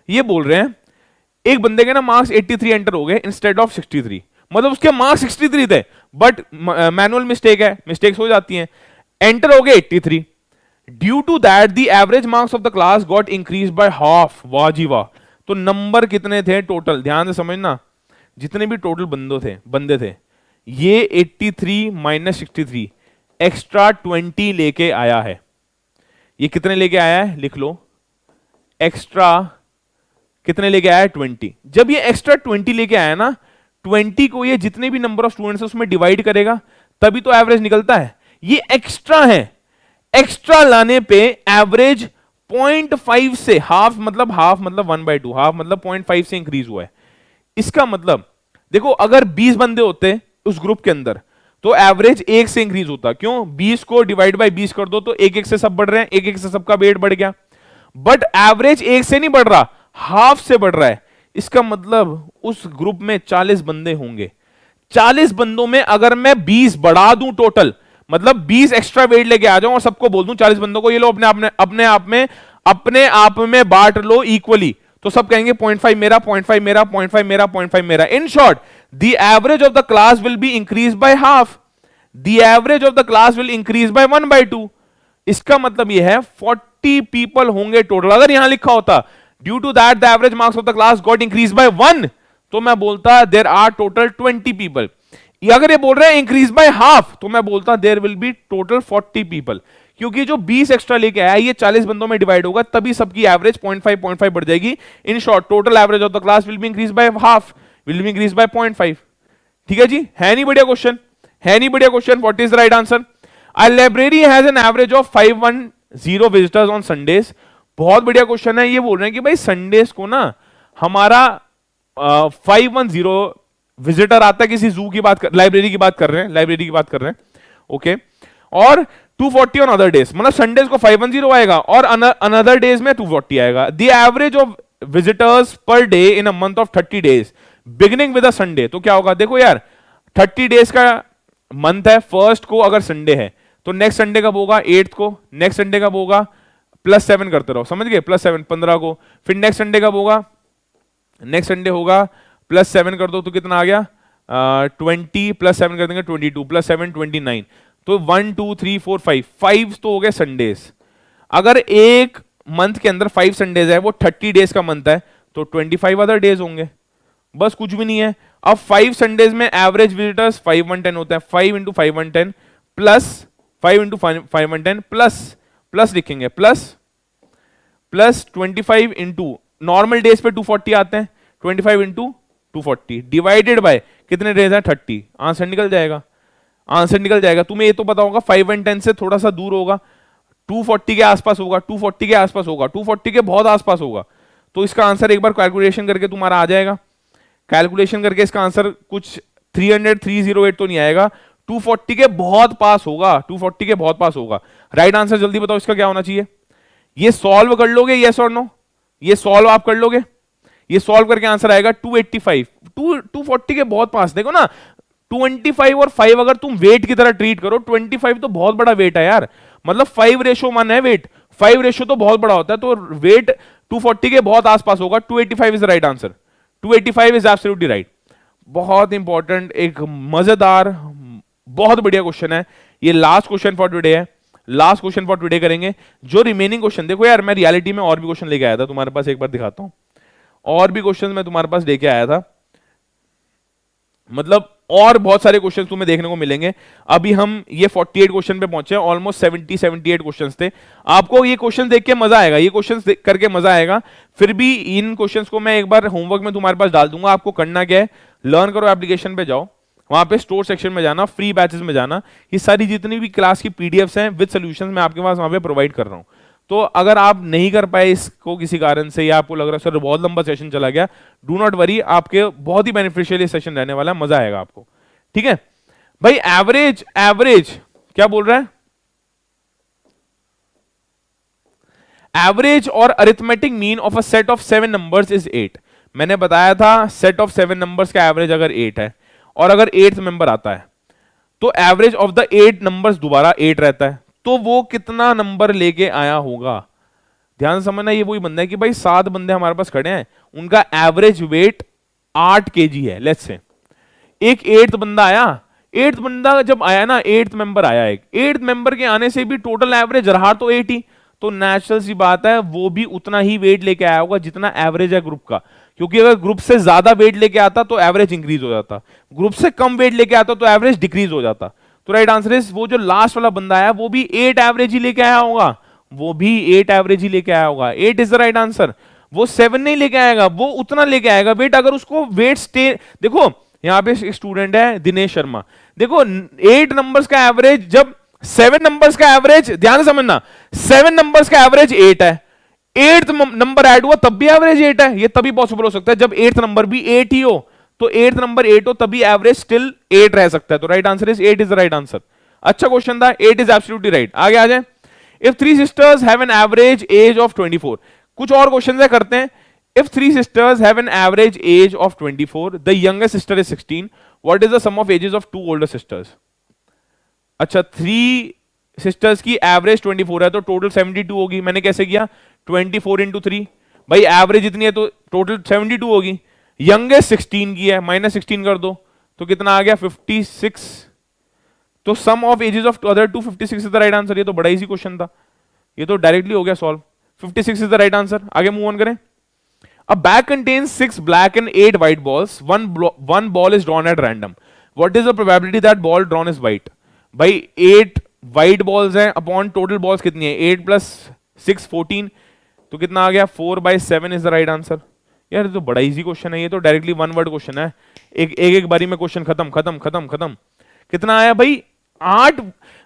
ये बोल रहे हैं एक बंदे के ना मार्क्स 83 एंटर हो गए इंस्टेड ऑफ 63, मतलब उसके मार्क्स 63 थे, बट मैनुअल मिस्टेक है, मिस्टेक्स हो जाती हैं। एंटर हो गए 83, due to that the average marks of the class got increase by half. वाह जी वाह। तो नंबर कितने थे टोटल, ध्यान से समझना, जितने भी टोटल बंदे थे, ये 83 माइनस 63 एक्स्ट्रा 20 लेके आया है। ये कितने लेके आया है लिख लो, एक्स्ट्रा कितने लेके आया है 20। जब ये एक्स्ट्रा 20 लेके आया ना, 20 को ये जितने भी नंबर ऑफ स्टूडेंट्स है उसमें डिवाइड करेगा, तभी तो एवरेज निकलता है। ये एक्स्ट्रा है, एक्स्ट्रा लाने पे एवरेज 0.5 से हाफ मतलब 1/2, हाफ मतलब 0.5 से इंक्रीज हुआ है। इसका मतलब देखो, अगर 20 बंदे होते उस ग्रुप के अंदर तो एवरेज 1 से इंक्रीज होता। क्यों? 20 को डिवाइड बाय 20 कर दो तो 1-1 से सब बढ़ रहे हैं, 1-1 से सबका वेट बढ़ गया, बट एवरेज 1 से नहीं बढ़ रहा, हाफ से बढ़ रहा है। इसका मतलब उस ग्रुप में 40 बंदे होंगे, 40 बंदों में अगर मैं 20 बढ़ा दूं टोटल, मतलब 20 एक्स्ट्रा वेट लेके आ जाऊं और सबको बोल दूं 40 बंदों को ये लो अपने आप में बांट लो इक्वली, तो सब कहेंगे 0.5 मेरा, 0.5 मेरा, 0.5 मेरा, 0.5 मेरा। In short the average of the class will be increase by half, the average of the class will increase by 1/2। इसका मतलब ये है 40 पीपल होंगे टोटल। अगर यहां लिखा होता due to that the average marks of the class got increase by 1, तो मैं बोलता देयर आर टोटल 20 पीपल। अगर ये बोल रहे हैं इंक्रीज बाय हाफ, तो मैं बोलता there will be total 40 people, क्योंकि जो 20 एक्स्ट्रा लेके आया ये 40 बंदों में डिवाइड होगा, तभी सबकी एवरेज 0.5 बढ़ जाएगी। In short total average of the class will be increase by half, will be increase by 0.5। ठीक है जी, है नहीं बढ़िया क्वेश्चन? है नहीं बढ़िया question? What is the right answer? A library has an average of 510 visitors on Sundays. बहुत बढ़िया क्वेश्चन है। ये बोल रहे हैं कि भाई संडेज को ना हमारा 510 विजिटर आता है, किसी जू की बात कर, लाइब्रेरी की बात कर रहे हैं, लाइब्रेरी की बात कर रहे हैं, ओके। और 240 ऑन अदर डेज, मतलब संडेज को 510 आएगा और अनदर डेज में 240 आएगा। The average of visitors per day in a month of 30 days beginning with a Sunday, तो क्या होगा? देखो यार 30 डेज का मंथ है, फर्स्ट को अगर संडे है तो नेक्स्ट संडे कब होगा? 8th को। नेक्स्ट संडे कब होगा? +7 करते रहो, समझ गए? +7 15 को। फिर नेक्स्ट संडे कब होगा? नेक्स्ट संडे होगा +7 कर दो तो कितना आ गया 20, +7 कर देंगे 22, +7 29, तो 1 2 3 4 5 तो हो गए संडेज। अगर एक मंथ के अंदर 5 संडेज है, वो 30 डेज का मंथ है, तो 25 अदर डेज होंगे, बस कुछ भी नहीं है। अब 5 संडेज में एवरेज विजिटर्स 510 होता है, 5 × 510 प्लस 5 × 510 प्लस लिखेंगे प्लस 25 इंटू नॉर्मल डेज पे 240 आते हैं, 25 इंटू 240 डिवाइडेड बाय कितने डेज है 30, आंसर निकल जाएगा। आंसर निकल जाएगा। तुम्हें ये तो पता होगा 5 और 10 से थोड़ा सा दूर होगा, 240 के आसपास होगा, 240 के आसपास होगा, 240 के बहुत आसपास होगा, तो इसका आंसर एक बार कैलकुलेशन करके तुम्हारा आ जाएगा। कैलकुलेशन करके इसका आंसर कुछ 308 तो नहीं आएगा, 240 के बहुत पास होगा, 240 के बहुत पास होगा। राइट आंसर जल्दी बताओ इसका क्या होना चाहिए। ये सॉल्व कर लोगे, यस और नो, ये सॉल्व आप कर लोगे, ये सॉल्व करके आंसर आएगा 285। 240 के बहुत पास। देखो ना 25 और 5 अगर तुम वेट की तरह ट्रीट करो, 25 तो बहुत बड़ा वेट है यार, मतलब 5:1 है वेट, 5 तो बहुत बड़ा होता है, तो वेट 240 के बहुत आसपास होगा। 285 is the right answer, 285 is absolutely right. बहुत इंपॉर्टेंट, एक मजेदार, बहुत बढ़िया क्वेश्चन है ये। लास्ट क्वेश्चन फॉर टुडे है, लास्ट क्वेश्चन फॉर टुडे करेंगे। जो रिमेनिंग क्वेश्चन, देखो यार मैं रियलिटी में और भी क्वेश्चन लेके आया था तुम्हारे पास, एक बार दिखाता हूं, और भी क्वेश्चन मैं तुम्हारे पास लेके आया था, मतलब और बहुत सारे क्वेश्चन तुम्हें देखने को मिलेंगे। अभी हम ये 48 क्वेश्चन पे पहुंचे, ऑलमोस्ट 78 क्वेश्चन थे। आपको ये क्वेश्चन देख के मजा आएगा, ये क्वेश्चन करके मजा आएगा। फिर भी इन क्वेश्चंस को मैं एक बार होमवर्क में तुम्हारे पास डाल दूंगा। आपको करना क्या है, लर्न करो एप्लीकेशन पे जाओ, वहां पे स्टोर सेक्शन में जाना, फ्री बैचेस में जाना, ये सारी जितनी भी क्लास की पीडीएफ्स हैं विद सॉल्यूशंस मैं आपके पास वहां पे प्रोवाइड कर रहा हूं। तो अगर आप नहीं कर पाए इसको किसी कारण से, या आपको लग रहा है सर बहुत लंबा सेशन चला गया, डू नॉट वरी, आपके बहुत ही बेनिफिशियल ये सेशन रहने वाला है, मजा आएगा आपको। ठीक है भाई। एवरेज, एवरेज क्या बोल रहा है, एवरेज और arithmetic mean of a set of 7 numbers is 8। मैंने बताया था सेट ऑफ 7 नंबर्स का एवरेज अगर 8 है, और अगर 8th मेंबर आता है, तो एवरेज ऑफ द 8 नंबर्स दोबारा 8 रहता है, तो वो कितना नंबर लेके आया होगा। ध्यान से समझना, ये वही बंदा है कि भाई 7 बंदे हमारे पास खड़े हैं, उनका एवरेज वेट 8 kg है, लेट्स से। एक 8th बंदा आया, 8th बंदा जब आया ना, 8th मेंबर आया, एक 8th मेंबर के आने से भी टोटल एवरेज रहा तो 8 ही, तो नेचुरल सी बात है वो भी उतना ही वेट लेके आया होगा जितना एवरेज है ग्रुप का। क्योंकि अगर ग्रुप से ज्यादा वेट लेके आता तो एवरेज इंक्रीज हो जाता, ग्रुप से कम वेट लेके आता तो एवरेज डिक्रीज हो जाता। तो राइट आंसर इज, वो जो लास्ट वाला बंदा आया वो भी 8 एवरेज ही लेके आया होगा, वो भी 8 एवरेज ही लेके आया होगा। 8 इज द राइट आंसर। वो 7 नहीं लेके आएगा, वो उतना लेके आएगा वेट, अगर उसको वेट स्टे, देखो यहां पे एक स्टूडेंट है दिनेश शर्मा, देखो 8 नंबर्स का एवरेज, जब 7 नंबर्स का एवरेज, ध्यान से समझना, 7 नंबर्स का एवरेज 8 है, 8th नंबर ऐड हुआ तब भी एवरेज 8 है। ये तभी पॉसिबल हो सकता है जब 8th नंबर भी 8 ही हो, तो 8th नंबर 8 हो तभी एवरेज स्टिल 8 रह सकता है। तो right answer is 8 is the right answer. अच्छा क्वेश्चन था, 8 इज एब्सोल्युटली राइट। आगे आ जाए। If 3 sisters have an average age of 24, कुछ और क्वेश्चन है करते हैं। If 3 sisters have an average age of 24, the youngest sister is 16, what is the sum of ages of 2 older sisters? अच्छा 3 sisters की एवरेज 24 है तो टोटल 72 होगी। मैंने कैसे किया, 24 इंटू 3, भाई एवरेज इतनी है तो टोटल 72 होगी। यंगेस्ट 16 की है, -16 कर दो तो कितना आ गया 56। तो sum of ages of other 2 56 is the right answer. ये तो बड़ा इजी क्वेश्चन था, ये तो डायरेक्टली हो गया solve. 56 is the right answer. आगे मूव ऑन करें। A bag contains 6 black and 8 white balls. One ball is drawn at random. What is the probability that ball drawn is white? भाई 8 white balls हैं upon total balls कितनी है, 8 + 6 14, तो कितना आ गया 4/7 इज द राइट आंसर। यार ये तो बड़ा इजी क्वेश्चन है, ये तो डायरेक्टली 1 वर्ड क्वेश्चन है, एक बारी में क्वेश्चन खत्म खत्म खत्म खत्म। कितना आया भाई 8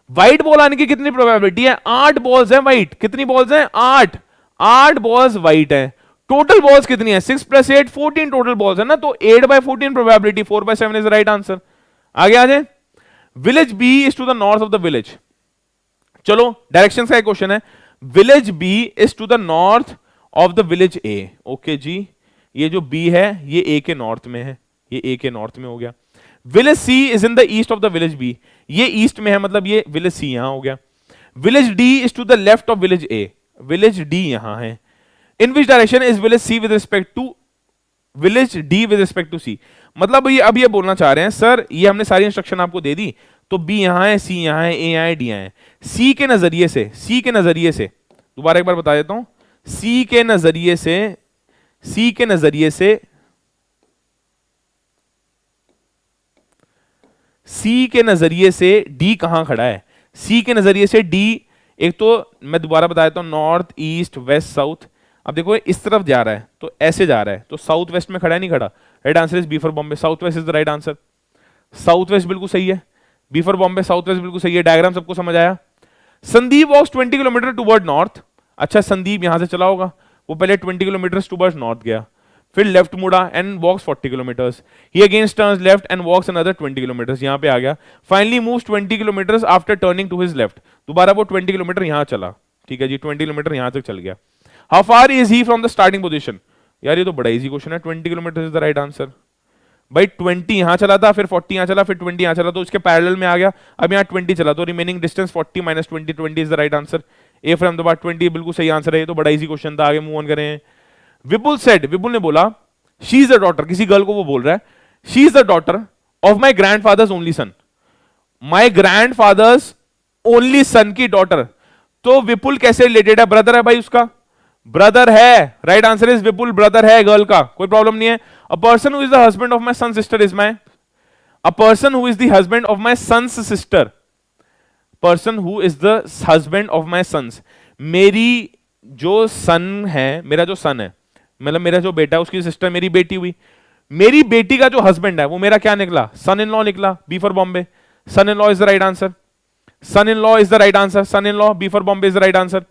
व्हाइट बॉल आने की कितनी प्रोबेबिलिटी है, 8 बॉल्स हैं व्हाइट, कितनी बॉल्स हैं 8 बॉल्स व्हाइट है। टोटल बॉल्स कितनी है 6 + 8 14 टोटल बॉल्स है ना, तो 8/14 probability, 4/7 is the right answer. आगे आ जाए। Village B is to the north of the village. चलो डायरेक्शन का एक क्वेश्चन है। Village B is to the north of the village A. Okay जी, ये जो बी है ये ए के नॉर्थ में है, ये ए के नॉर्थ में हो गया। Village C is in the east of the village B, ये ईस्ट में है, मतलब ये विलेज सी यहां हो गया। Village D is to the left of village A, village D यहां है। In which direction is village C with respect to village D with respect to C? मतलब ये अब ये बोलना चाह रहे हैं सर, ये हमने सारी इंस्ट्रक्शन आपको दे दी, तो B यहाँ है, C यहाँ है, A यहाँ है, D यहाँ है। C के नजरिए से, C के नजरिए से, दोबारा एक बार बता देता हूं, C के नजरिए से, C के नजरिए से, C के नजरिए से D कहां खड़ा है? C के नजरिए से D, एक तो मैं दोबारा बता देता हूं, नॉर्थ ईस्ट वेस्ट साउथ। अब देखो इस तरफ जा रहा है तो ऐसे जा रहा है, तो साउथ वेस्ट में खड़ा है नहीं खड़ा। Right answer is B for Bombay, south west is the right answer. South west बिल्कुल सही है, B for Bombay south west बिल्कुल सही है। डायग्राम सबको समझ आया। Sandeep walks 20 kilometre toward north. अच्छा संदीप यहां से चला होगा, वो पहले 20 किलोमीटर टुवर्ड नॉर्थ गया, फिर लेफ्ट मुड़ा and walks 40 kilometres, he again turns left and walks another 20 kilometres, यहाँ पे आ गया, finally moves 20 kilometres after turning to his left, दोबारा वो 20 किलोमीटर यहाँ चला, ठीक है जी, 20 किलोमीटर यहाँ तक चल गया। How far is he from the starting position, यार ये तो बड़ा इजी क्वेश्चन है, 20 kilometre is the right answer. भाई 20 यहां चला था, फिर 40 यहां चला, फिर 20 यहां चला, तो इसके पैरेलल में आ गया, अब यहां 20 चला, तो remaining distance 40 minus 20, 20 is the right answer. A from the bar 20 बिल्कुल सही आंसर है, ये तो बड़ा इजी क्वेश्चन था, आगे मूव ऑन करें। विपुल सेड, विपुल ने बोला, शी इज द डॉटर, किसी गर्ल को वो बोल रहा है, she is the daughter of my grandfathers only son, my grandfathers only son की डॉटर, तो विपुल कैसे रिलेटेड है, ब्रदर है भाई उसका, ब्रदर है, right answer is Vipul brother है गर्ल का, कोई प्रॉब्लम नहीं है। A person who is the husband of my son sister is my, a person who is the husband of my son's sister, person who is the husband of my son's, मेरी जो सन है, मेरा जो सन है, मतलब मेरा जो बेटा है उसकी सिस्टर मेरी बेटी हुई, मेरी बेटी का जो हस्बैंड है वो मेरा क्या निकला, सन इन लॉ निकला, B for Bombay, son in law is the right answer, son in law is the right answer, son in law B for Bombay is the right answer.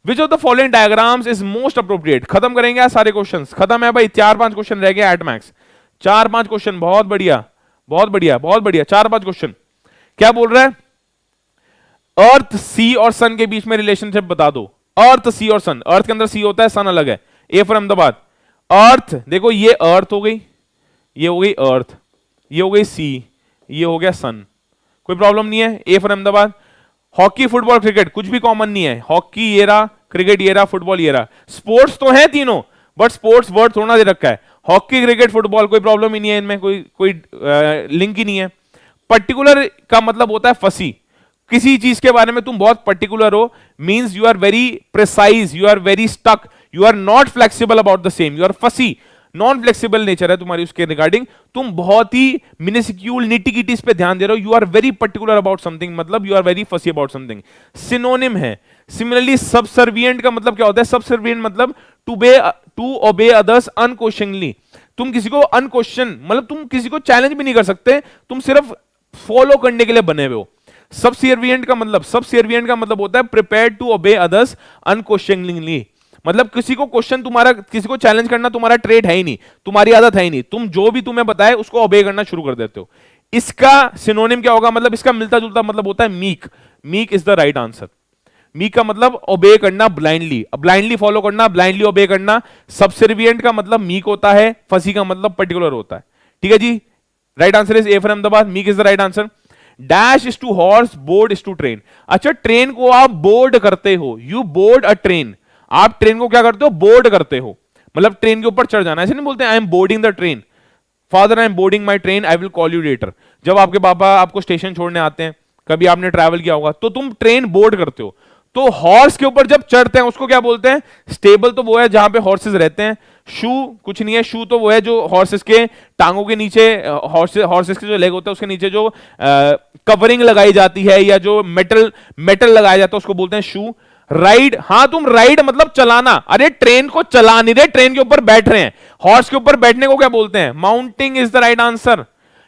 Which of the following diagrams is most appropriate? खत्म करेंगे आज सारे questions, खत्म है भाई, 4-5 question रह गए at max, 4-5 question, बहुत बढ़िया बहुत बढ़िया बहुत बढ़िया, 4-5 क्वेश्चन। क्या बोल रहा है, अर्थ सी और सन के बीच में रिलेशनशिप बता दो, अर्थ सी और सन, अर्थ के अंदर सी होता है, सन अलग है, ए फॉर अहमदाबाद, अर्थ देखो ये अर्थ हो गई, ये हो गई अर्थ, ये हो गई सी, ये हो गया सन, कोई प्रॉब्लम नहीं है, A for Ahmedabad. Hockey football cricket कुछ भी कॉमन नहीं है, हॉकी ये रहा, क्रिकेट ये रहा, फुटबॉल ये रहा, स्पोर्ट्स तो है तीनों, बट स्पोर्ट्स वर्ड थोड़ा दे रखा है, हॉकी क्रिकेट फुटबॉल कोई प्रॉब्लम ही नहीं है, इनमें कोई लिंक ही नहीं है। पर्टिकुलर का मतलब होता है फसी, किसी चीज के बारे में तुम बहुत पर्टिकुलर हो, means you are very precise, you are very stuck, you are not flexible about the same, you are fussy, non flexible nature है तुम्हारी उसके रिगार्डिंग, तुम बहुत ही मिनिस्क्यूल निटिकिटीज पे ध्यान दे रहे हो, you are very particular about something, मतलब you are very fussy about something, synonym है। सिमिलरली सबसर्विएंट का मतलब क्या होता है, सबसर्विएंट मतलब टू ओबे अदर्स अनक्वेश्चनली, तुम किसी को अनक्वेश्चन मतलब तुम किसी को चैलेंज भी नहीं कर सकते, तुम सिर्फ फॉलो करने के लिए बने हुए हो। सबसर्विएंट का मतलब होता है प्रिपेयर टू ओबे अदर्स अनक्वेश्चनली, मतलब किसी को क्वेश्चन तुम्हारा, किसी को चैलेंज करना तुम्हारा ट्रेड है ही नहीं, तुम्हारी आदत है ही नहीं, तुम जो भी तुम्हें बताए उसको ओबे करना शुरू कर देते हो। इसका सिनोनिम क्या होगा, मतलब इसका मिलता जुलता मतलब होता है meek, meek is the right answer. Meek का मतलब ओबे करना ब्लाइंडली, ब्लाइंडली फॉलो करना, ब्लाइंडली ओबे करना। सबसर्विएंट का मतलब मीक होता है, फसी का मतलब पर्टिकुलर होता है, ठीक है जी, right answer is A for Ahmedabad, meek is the right answer. Dash is to horse, board is to train, अच्छा ट्रेन को आप बोर्ड करते हो, यू बोर्ड अ ट्रेन, आप ट्रेन को क्या करते हो, बोर्ड करते हो, मतलब ट्रेन के ऊपर चढ़ जाना, ऐसे नहीं बोलते I am boarding the train, father I am boarding my train, I will call you later. जब आपके पापा आपको स्टेशन छोड़ने आते हैं, कभी आपने ट्रैवल किया होगा, तो तुम ट्रेन बोर्ड करते हो, तो हॉर्स के ऊपर जब चढ़ते हैं उसको क्या बोलते हैं, स्टेबल तो वो है जहां पे हॉर्सेस रहते हैं, शू कुछ नहीं है, शू तो वो है जो हॉर्सेस के टांगों के नीचे, हॉर्सेस के जो लेग होता है उसके नीचे जो कवरिंग लगाई जाती है या जो मेटल लगाया जाता है उसको बोलते हैं शू। राइड, हाँ तुम राइड मतलब चलाना, अरे ट्रेन को चला नहीं रहे, ट्रेन के ऊपर बैठ रहे हैं, हॉर्स के ऊपर बैठने को क्या बोलते हैं, mounting is the right answer,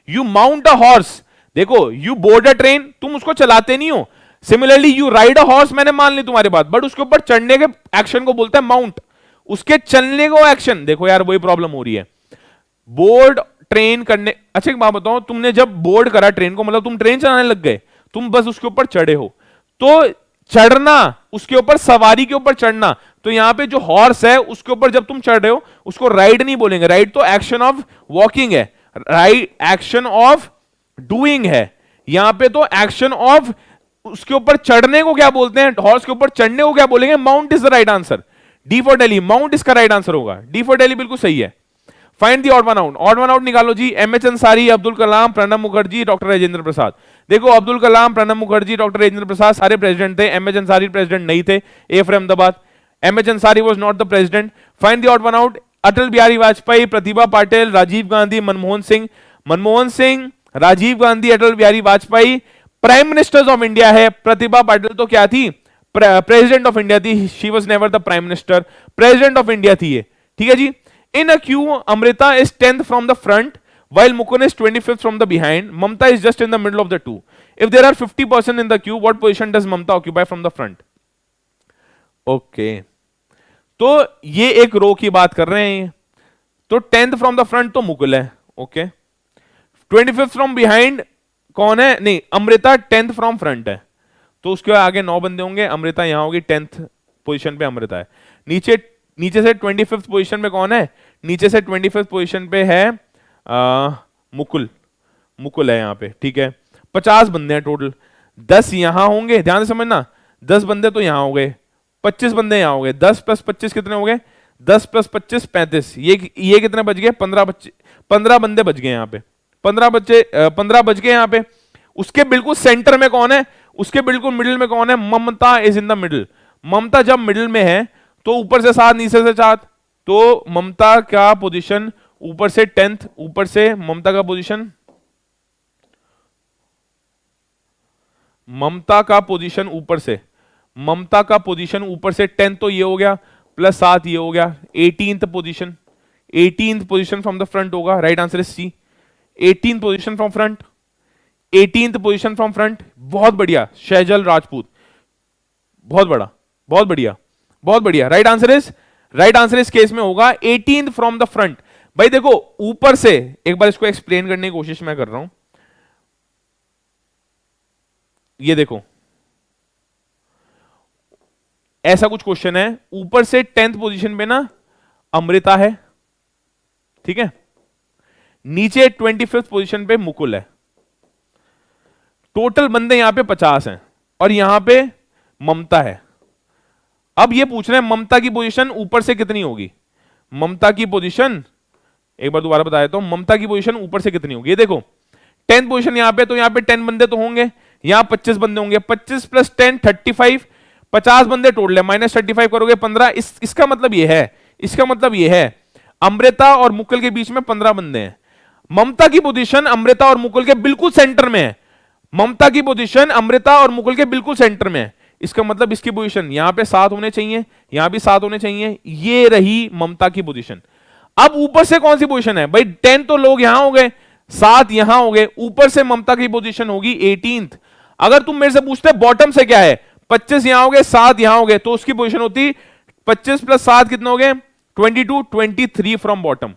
you mount a horse, देखो यू बोर्ड अ ट्रेन, तुम उसको चलाते नहीं हो, similarly you ride a horse, मैंने मान ली तुम्हारी बात, बट उसके ऊपर चढ़ने के एक्शन को बोलते हैं माउंट, उसके चलने को एक्शन, देखो यार वही प्रॉब्लम हो रही है, बोर्ड ट्रेन करने, अच्छा एक बात बताओ, तुमने जब बोर्ड करा ट्रेन को मतलब तुम ट्रेन चलाने लग गए, तुम बस उसके ऊपर चढ़े हो, तो चढ़ना, उसके ऊपर सवारी के ऊपर चढ़ना, तो यहां पे जो हॉर्स है उसके ऊपर जब तुम चढ़ रहे हो उसको राइड नहीं बोलेंगे, राइड तो एक्शन ऑफ वॉकिंग है, राइड एक्शन ऑफ डूइंग है, यहां पे तो एक्शन ऑफ उसके ऊपर चढ़ने को क्या बोलते हैं, हॉर्स के ऊपर चढ़ने को क्या बोलेंगे, mount is the right answer, D for Delhi, mount इसका राइट आंसर होगा, डी फॉर दिल्ली बिल्कुल सही है। Find the odd one out, odd one out निकालो जी, एमएच अंसारी, अब्दुल कलाम, प्रणब मुखर्जी, डॉक्टर राजेंद्र प्रसाद। देखो अब्दुल कलाम, प्रणब मुखर्जी, डॉक्टर राजेंद्र प्रसाद सारे प्रेसिडेंट थे, एमएच अंसारी प्रेसिडेंट नहीं थे, A for Ahmedabad, MH Ansari was not the president. Find the odd one out, Atal Bihari Vajpayee, Pratibha Patil, Rajiv Gandhi, Manmohan Singh, Rajiv Gandhi, Atal Bihari Vajpayee prime ministers of India है, प्रतिभा पाटिल तो क्या थी, प्रेसिडेंट ऑफ इंडिया थी, she was never the prime minister, president of India थी ये, ठीक है जी। In a queue, Amrita is 10th from the front, while Mukund is 25th from the behind. Mamta is just in the middle of the two. If there are 50% in the queue, what position does Mamta occupy from the front? Okay. तो ये एक रो की बात कर रहे हैं, तो 10th from the front तो मुकुल है, ओके। 25th फ्रॉम बिहाइंड कौन है? नहीं, अमृता 10th फ्रॉम फ्रंट है, तो उसके आगे 9 बंदे होंगे, अमृता यहां होगी 10th पोजीशन पे अमृता है। नीचे नीचे से 25th पोजीशन पे कौन है? नीचे से 25th पोजीशन पे है मुकुल, मुकुल है यहाँ पे, ठीक है। 50 बंदे हैं टोटल, 10 यहां होंगे, ध्यान से समझना, 10 बंदे तो यहां हो गए, 25 बंदे यहां हो गए, 10 प्लस 25 कितने हो गए? 10 प्लस 25 35, ये कितने बच गए? 15 बंदे बच गए यहाँ पे, 15 बच गए यहाँ पे। उसके बिल्कुल सेंटर में कौन है? उसके बिल्कुल मिडिल में कौन है? ममता इज इन द मिडिल। ममता जब मिडिल में है तो ऊपर से 7 नीचे से 4, तो ममता का पोजीशन ऊपर से 10th, ऊपर से ममता का पोजीशन, ममता का पोजीशन ऊपर से, ममता का पोजीशन ऊपर से 10th, तो ये हो गया, प्लस 7 ये हो गया 18th position, 18th position from the front होगा, right answer is C, 18th position from front, 18th position from front. बहुत बढ़िया शहजल राजपूत, बहुत बड़ा, बहुत बढ़िया, बहुत बढ़िया। राइट आंसर इस केस में होगा 18th फ्रॉम द फ्रंट। भाई देखो ऊपर से, एक बार इसको एक्सप्लेन करने की कोशिश मैं कर रहा हूं, ये देखो ऐसा कुछ क्वेश्चन है, ऊपर से 10th पोजीशन पे ना अमृता है, ठीक है, नीचे 25th पोजीशन पे मुकुल है, टोटल बंदे यहां पे 50 हैं और यहां पे ममता है। अब ये पूछ रहे हैं ममता की पोजीशन ऊपर से कितनी होगी? ममता की पोजीशन एक बार दोबारा बताया तो, ममता की पोजीशन ऊपर से कितनी होगी? ये देखो 10th पोजीशन यहां पे, तो यहां पे 10 बंदे तो होंगे, यहां 25 बंदे होंगे, 25 प्लस 10 35, 50 बंदे टोटल है, माइनस 35 करोगे 15। इसका मतलब ये है, इसका मतलब ये है अमृता और मुकुल के बीच में 15 बंदे हैं। ममता की पोजीशन अमृता और मुकुल के बिल्कुल सेंटर में है, ममता की पोजीशन अमृता और मुकुल के बिल्कुल सेंटर में है। इसका मतलब इसकी पोजीशन यहां पे 7 होने चाहिए, यहां भी 7 होने चाहिए, ये रही ममता की पोजीशन। अब ऊपर से कौन सी पोजीशन है भाई? 10 तो लोग यहां हो गए, 7 यहां हो गए, ऊपर से ममता की पोजीशन होगी 18th। अगर तुम मेरे से पूछते बॉटम से क्या है, 25 यहां हो गए, 7 यहां हो गए, तो उसकी पोजीशन होती 25 प्लस 7 कितने हो गए? 22, 23 फ्रॉम बॉटम।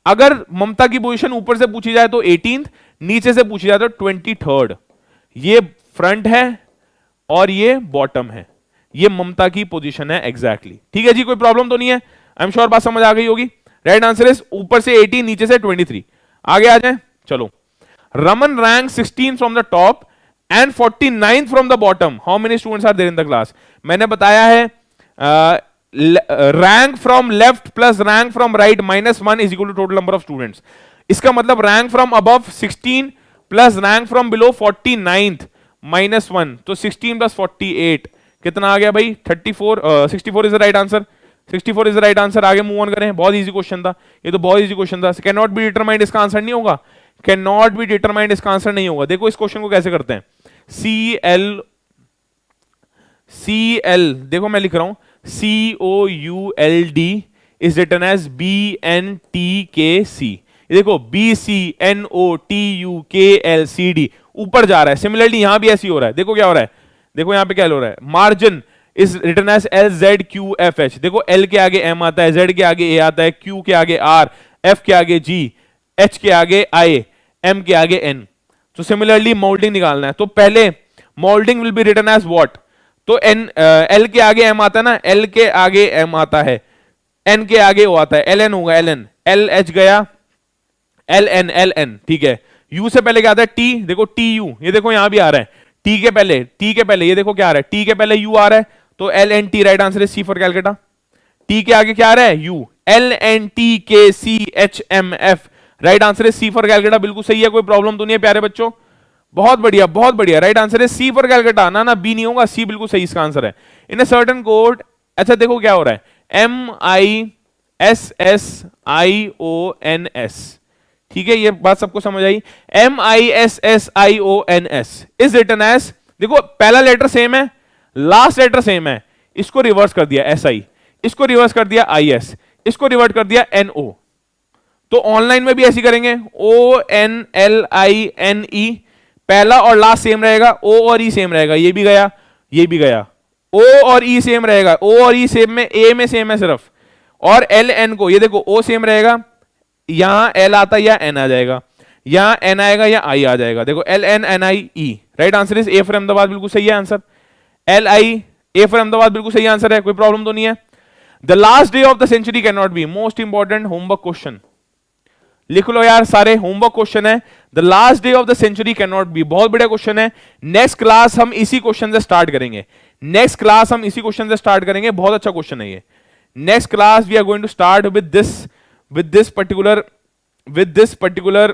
अगर ममता की पोजीशन ऊपर से पूछी जाए तो 18th, नीचे से पूछी जाए तो 23rd। ये फ्रंट है और ये बॉटम है, ये ममता की पोजीशन है एग्जैक्टली। ठीक है जी, कोई प्रॉब्लम तो नहीं है, आई एम श्योर बात समझ आ गई होगी। राइट आंसर इज ऊपर से 18, नीचे से 23। आगे आ जाए, चलो। Raman rank 16 from the top and 49 from the bottom, how many students are there in the class? मैंने बताया है rank from left plus rank from right -1 is equal to total number of students. इसका मतलब rank from above 16 plus rank from below 49th -1, तो 16 plus 48 कितना आ गया भाई? 34। 64 is the right answer, 64 is the right answer. आगे move on करें, बहुत इजी क्वेश्चन था ये, तो बहुत इजी क्वेश्चन था। कैन नॉट बी डिटरमाइंड इसका आंसर नहीं होगा, कैन नॉट बी डिटरमाइंड इसका आंसर नहीं होगा। देखो इस क्वेश्चन को कैसे करते हैं, CL देखो मैं लिख रहा हूं COULD is written as BNTKC। देखो BCNOTUKLCD ऊपर जा रहा है, सिमिलरली यहां भी ऐसे ही हो रहा है। देखो क्या हो रहा है, देखो यहां पे क्या हो रहा है, margin is written as LZQFH। देखो L के आगे M आता है, Z के आगे A आता है, Q के आगे R, F के आगे G, H के आगे I, M के आगे N। तो सिमिलरली मोल्डिंग निकालना है, तो पहले moulding will be written as what? तो L के आगे M आता है ना, L के आगे M आता है, N के आगे O आता है, LN होगा, LN, LH गया, LN, ठीक है। U से पहले क्या आता है? T, देखो TU, ये देखो यहां भी आ रहा है, T के पहले ये देखो क्या आ रहा है, T के पहले U आ रहा है, तो LNT राइट आंसर है, C फॉर कैलकाटा। T के आगे क्या आ रहा है? U, LNTKCHMF राइट आंसर है, C फॉर कैलकाटा। बिल्कुल सही है, कोई प्रॉब्लम तो नहीं है प्यारे बच्चों, बहुत बढ़िया बहुत बढ़िया। राइट आंसर है C फॉर कैलकाटा, ना बी नहीं होगा, C बिल्कुल सही इसका आंसर है। इन अ सर्टेन कोड, अच्छा देखो क्या हो रहा है, MISSIONS, ठीक है, ये बात सबको समझ आई। MISSIONS इज रिटन एज, देखो पहला लेटर सेम है, लास्ट लेटर सेम है, इसको रिवर्स कर दिया SI, इसको रिवर्स कर दिया IS, इसको रिवर्ट कर दिया NO। तो ऑनलाइन में भी ऐसी करेंगे, ONLINE, पहला और लास्ट सेम रहेगा, O और E सेम रहेगा, ये भी गया, ये भी गया, O और E सेम रहेगा, O और E सेम में A में सेम है सिर्फ, और LN को ये देखो O सेम रहेगा, यहां एल आता है या एन आ जाएगा, यहां एन आएगा या आई आ जाएगा। देखो L N N I E, right answer is A for Ahmedabad, बिल्कुल सही है answer. L I A for Ahmedabad बिल्कुल सही आंसर है, कोई प्रॉब्लम तो नहीं है। The last day of the century can not be, most important homework question, लिख लो यार सारे, होमवर्क क्वेश्चन है। The last day of the century can not be, बहुत बढ़िया क्वेश्चन है। नेक्स्ट क्लास हम इसी क्वेश्चन से स्टार्ट करेंगे, नेक्स्ट क्लास हम इसी क्वेश्चन से स्टार्ट करेंगे, बहुत अच्छा क्वेश्चन है ये। Next class we are going to start with this particular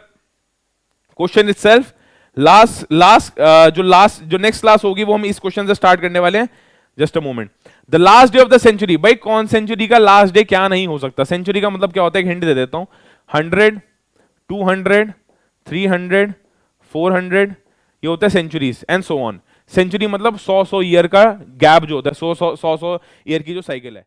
question itself. जो नेक्स्ट क्लास होगी वो हम इस क्वेश्चन से स्टार्ट करने वाले हैं। Just a moment. The last day of the century, भाई कौन सेंचुरी का लास्ट डे क्या नहीं हो सकता? सेंचुरी का मतलब क्या होता है, एक हिंट दे देता हूं। 100, 200, 300, 400, ये होता है centuries and so on. Century मतलब 100 ईयर का गैप जो होता है, 100 ईयर की जो साइकिल है।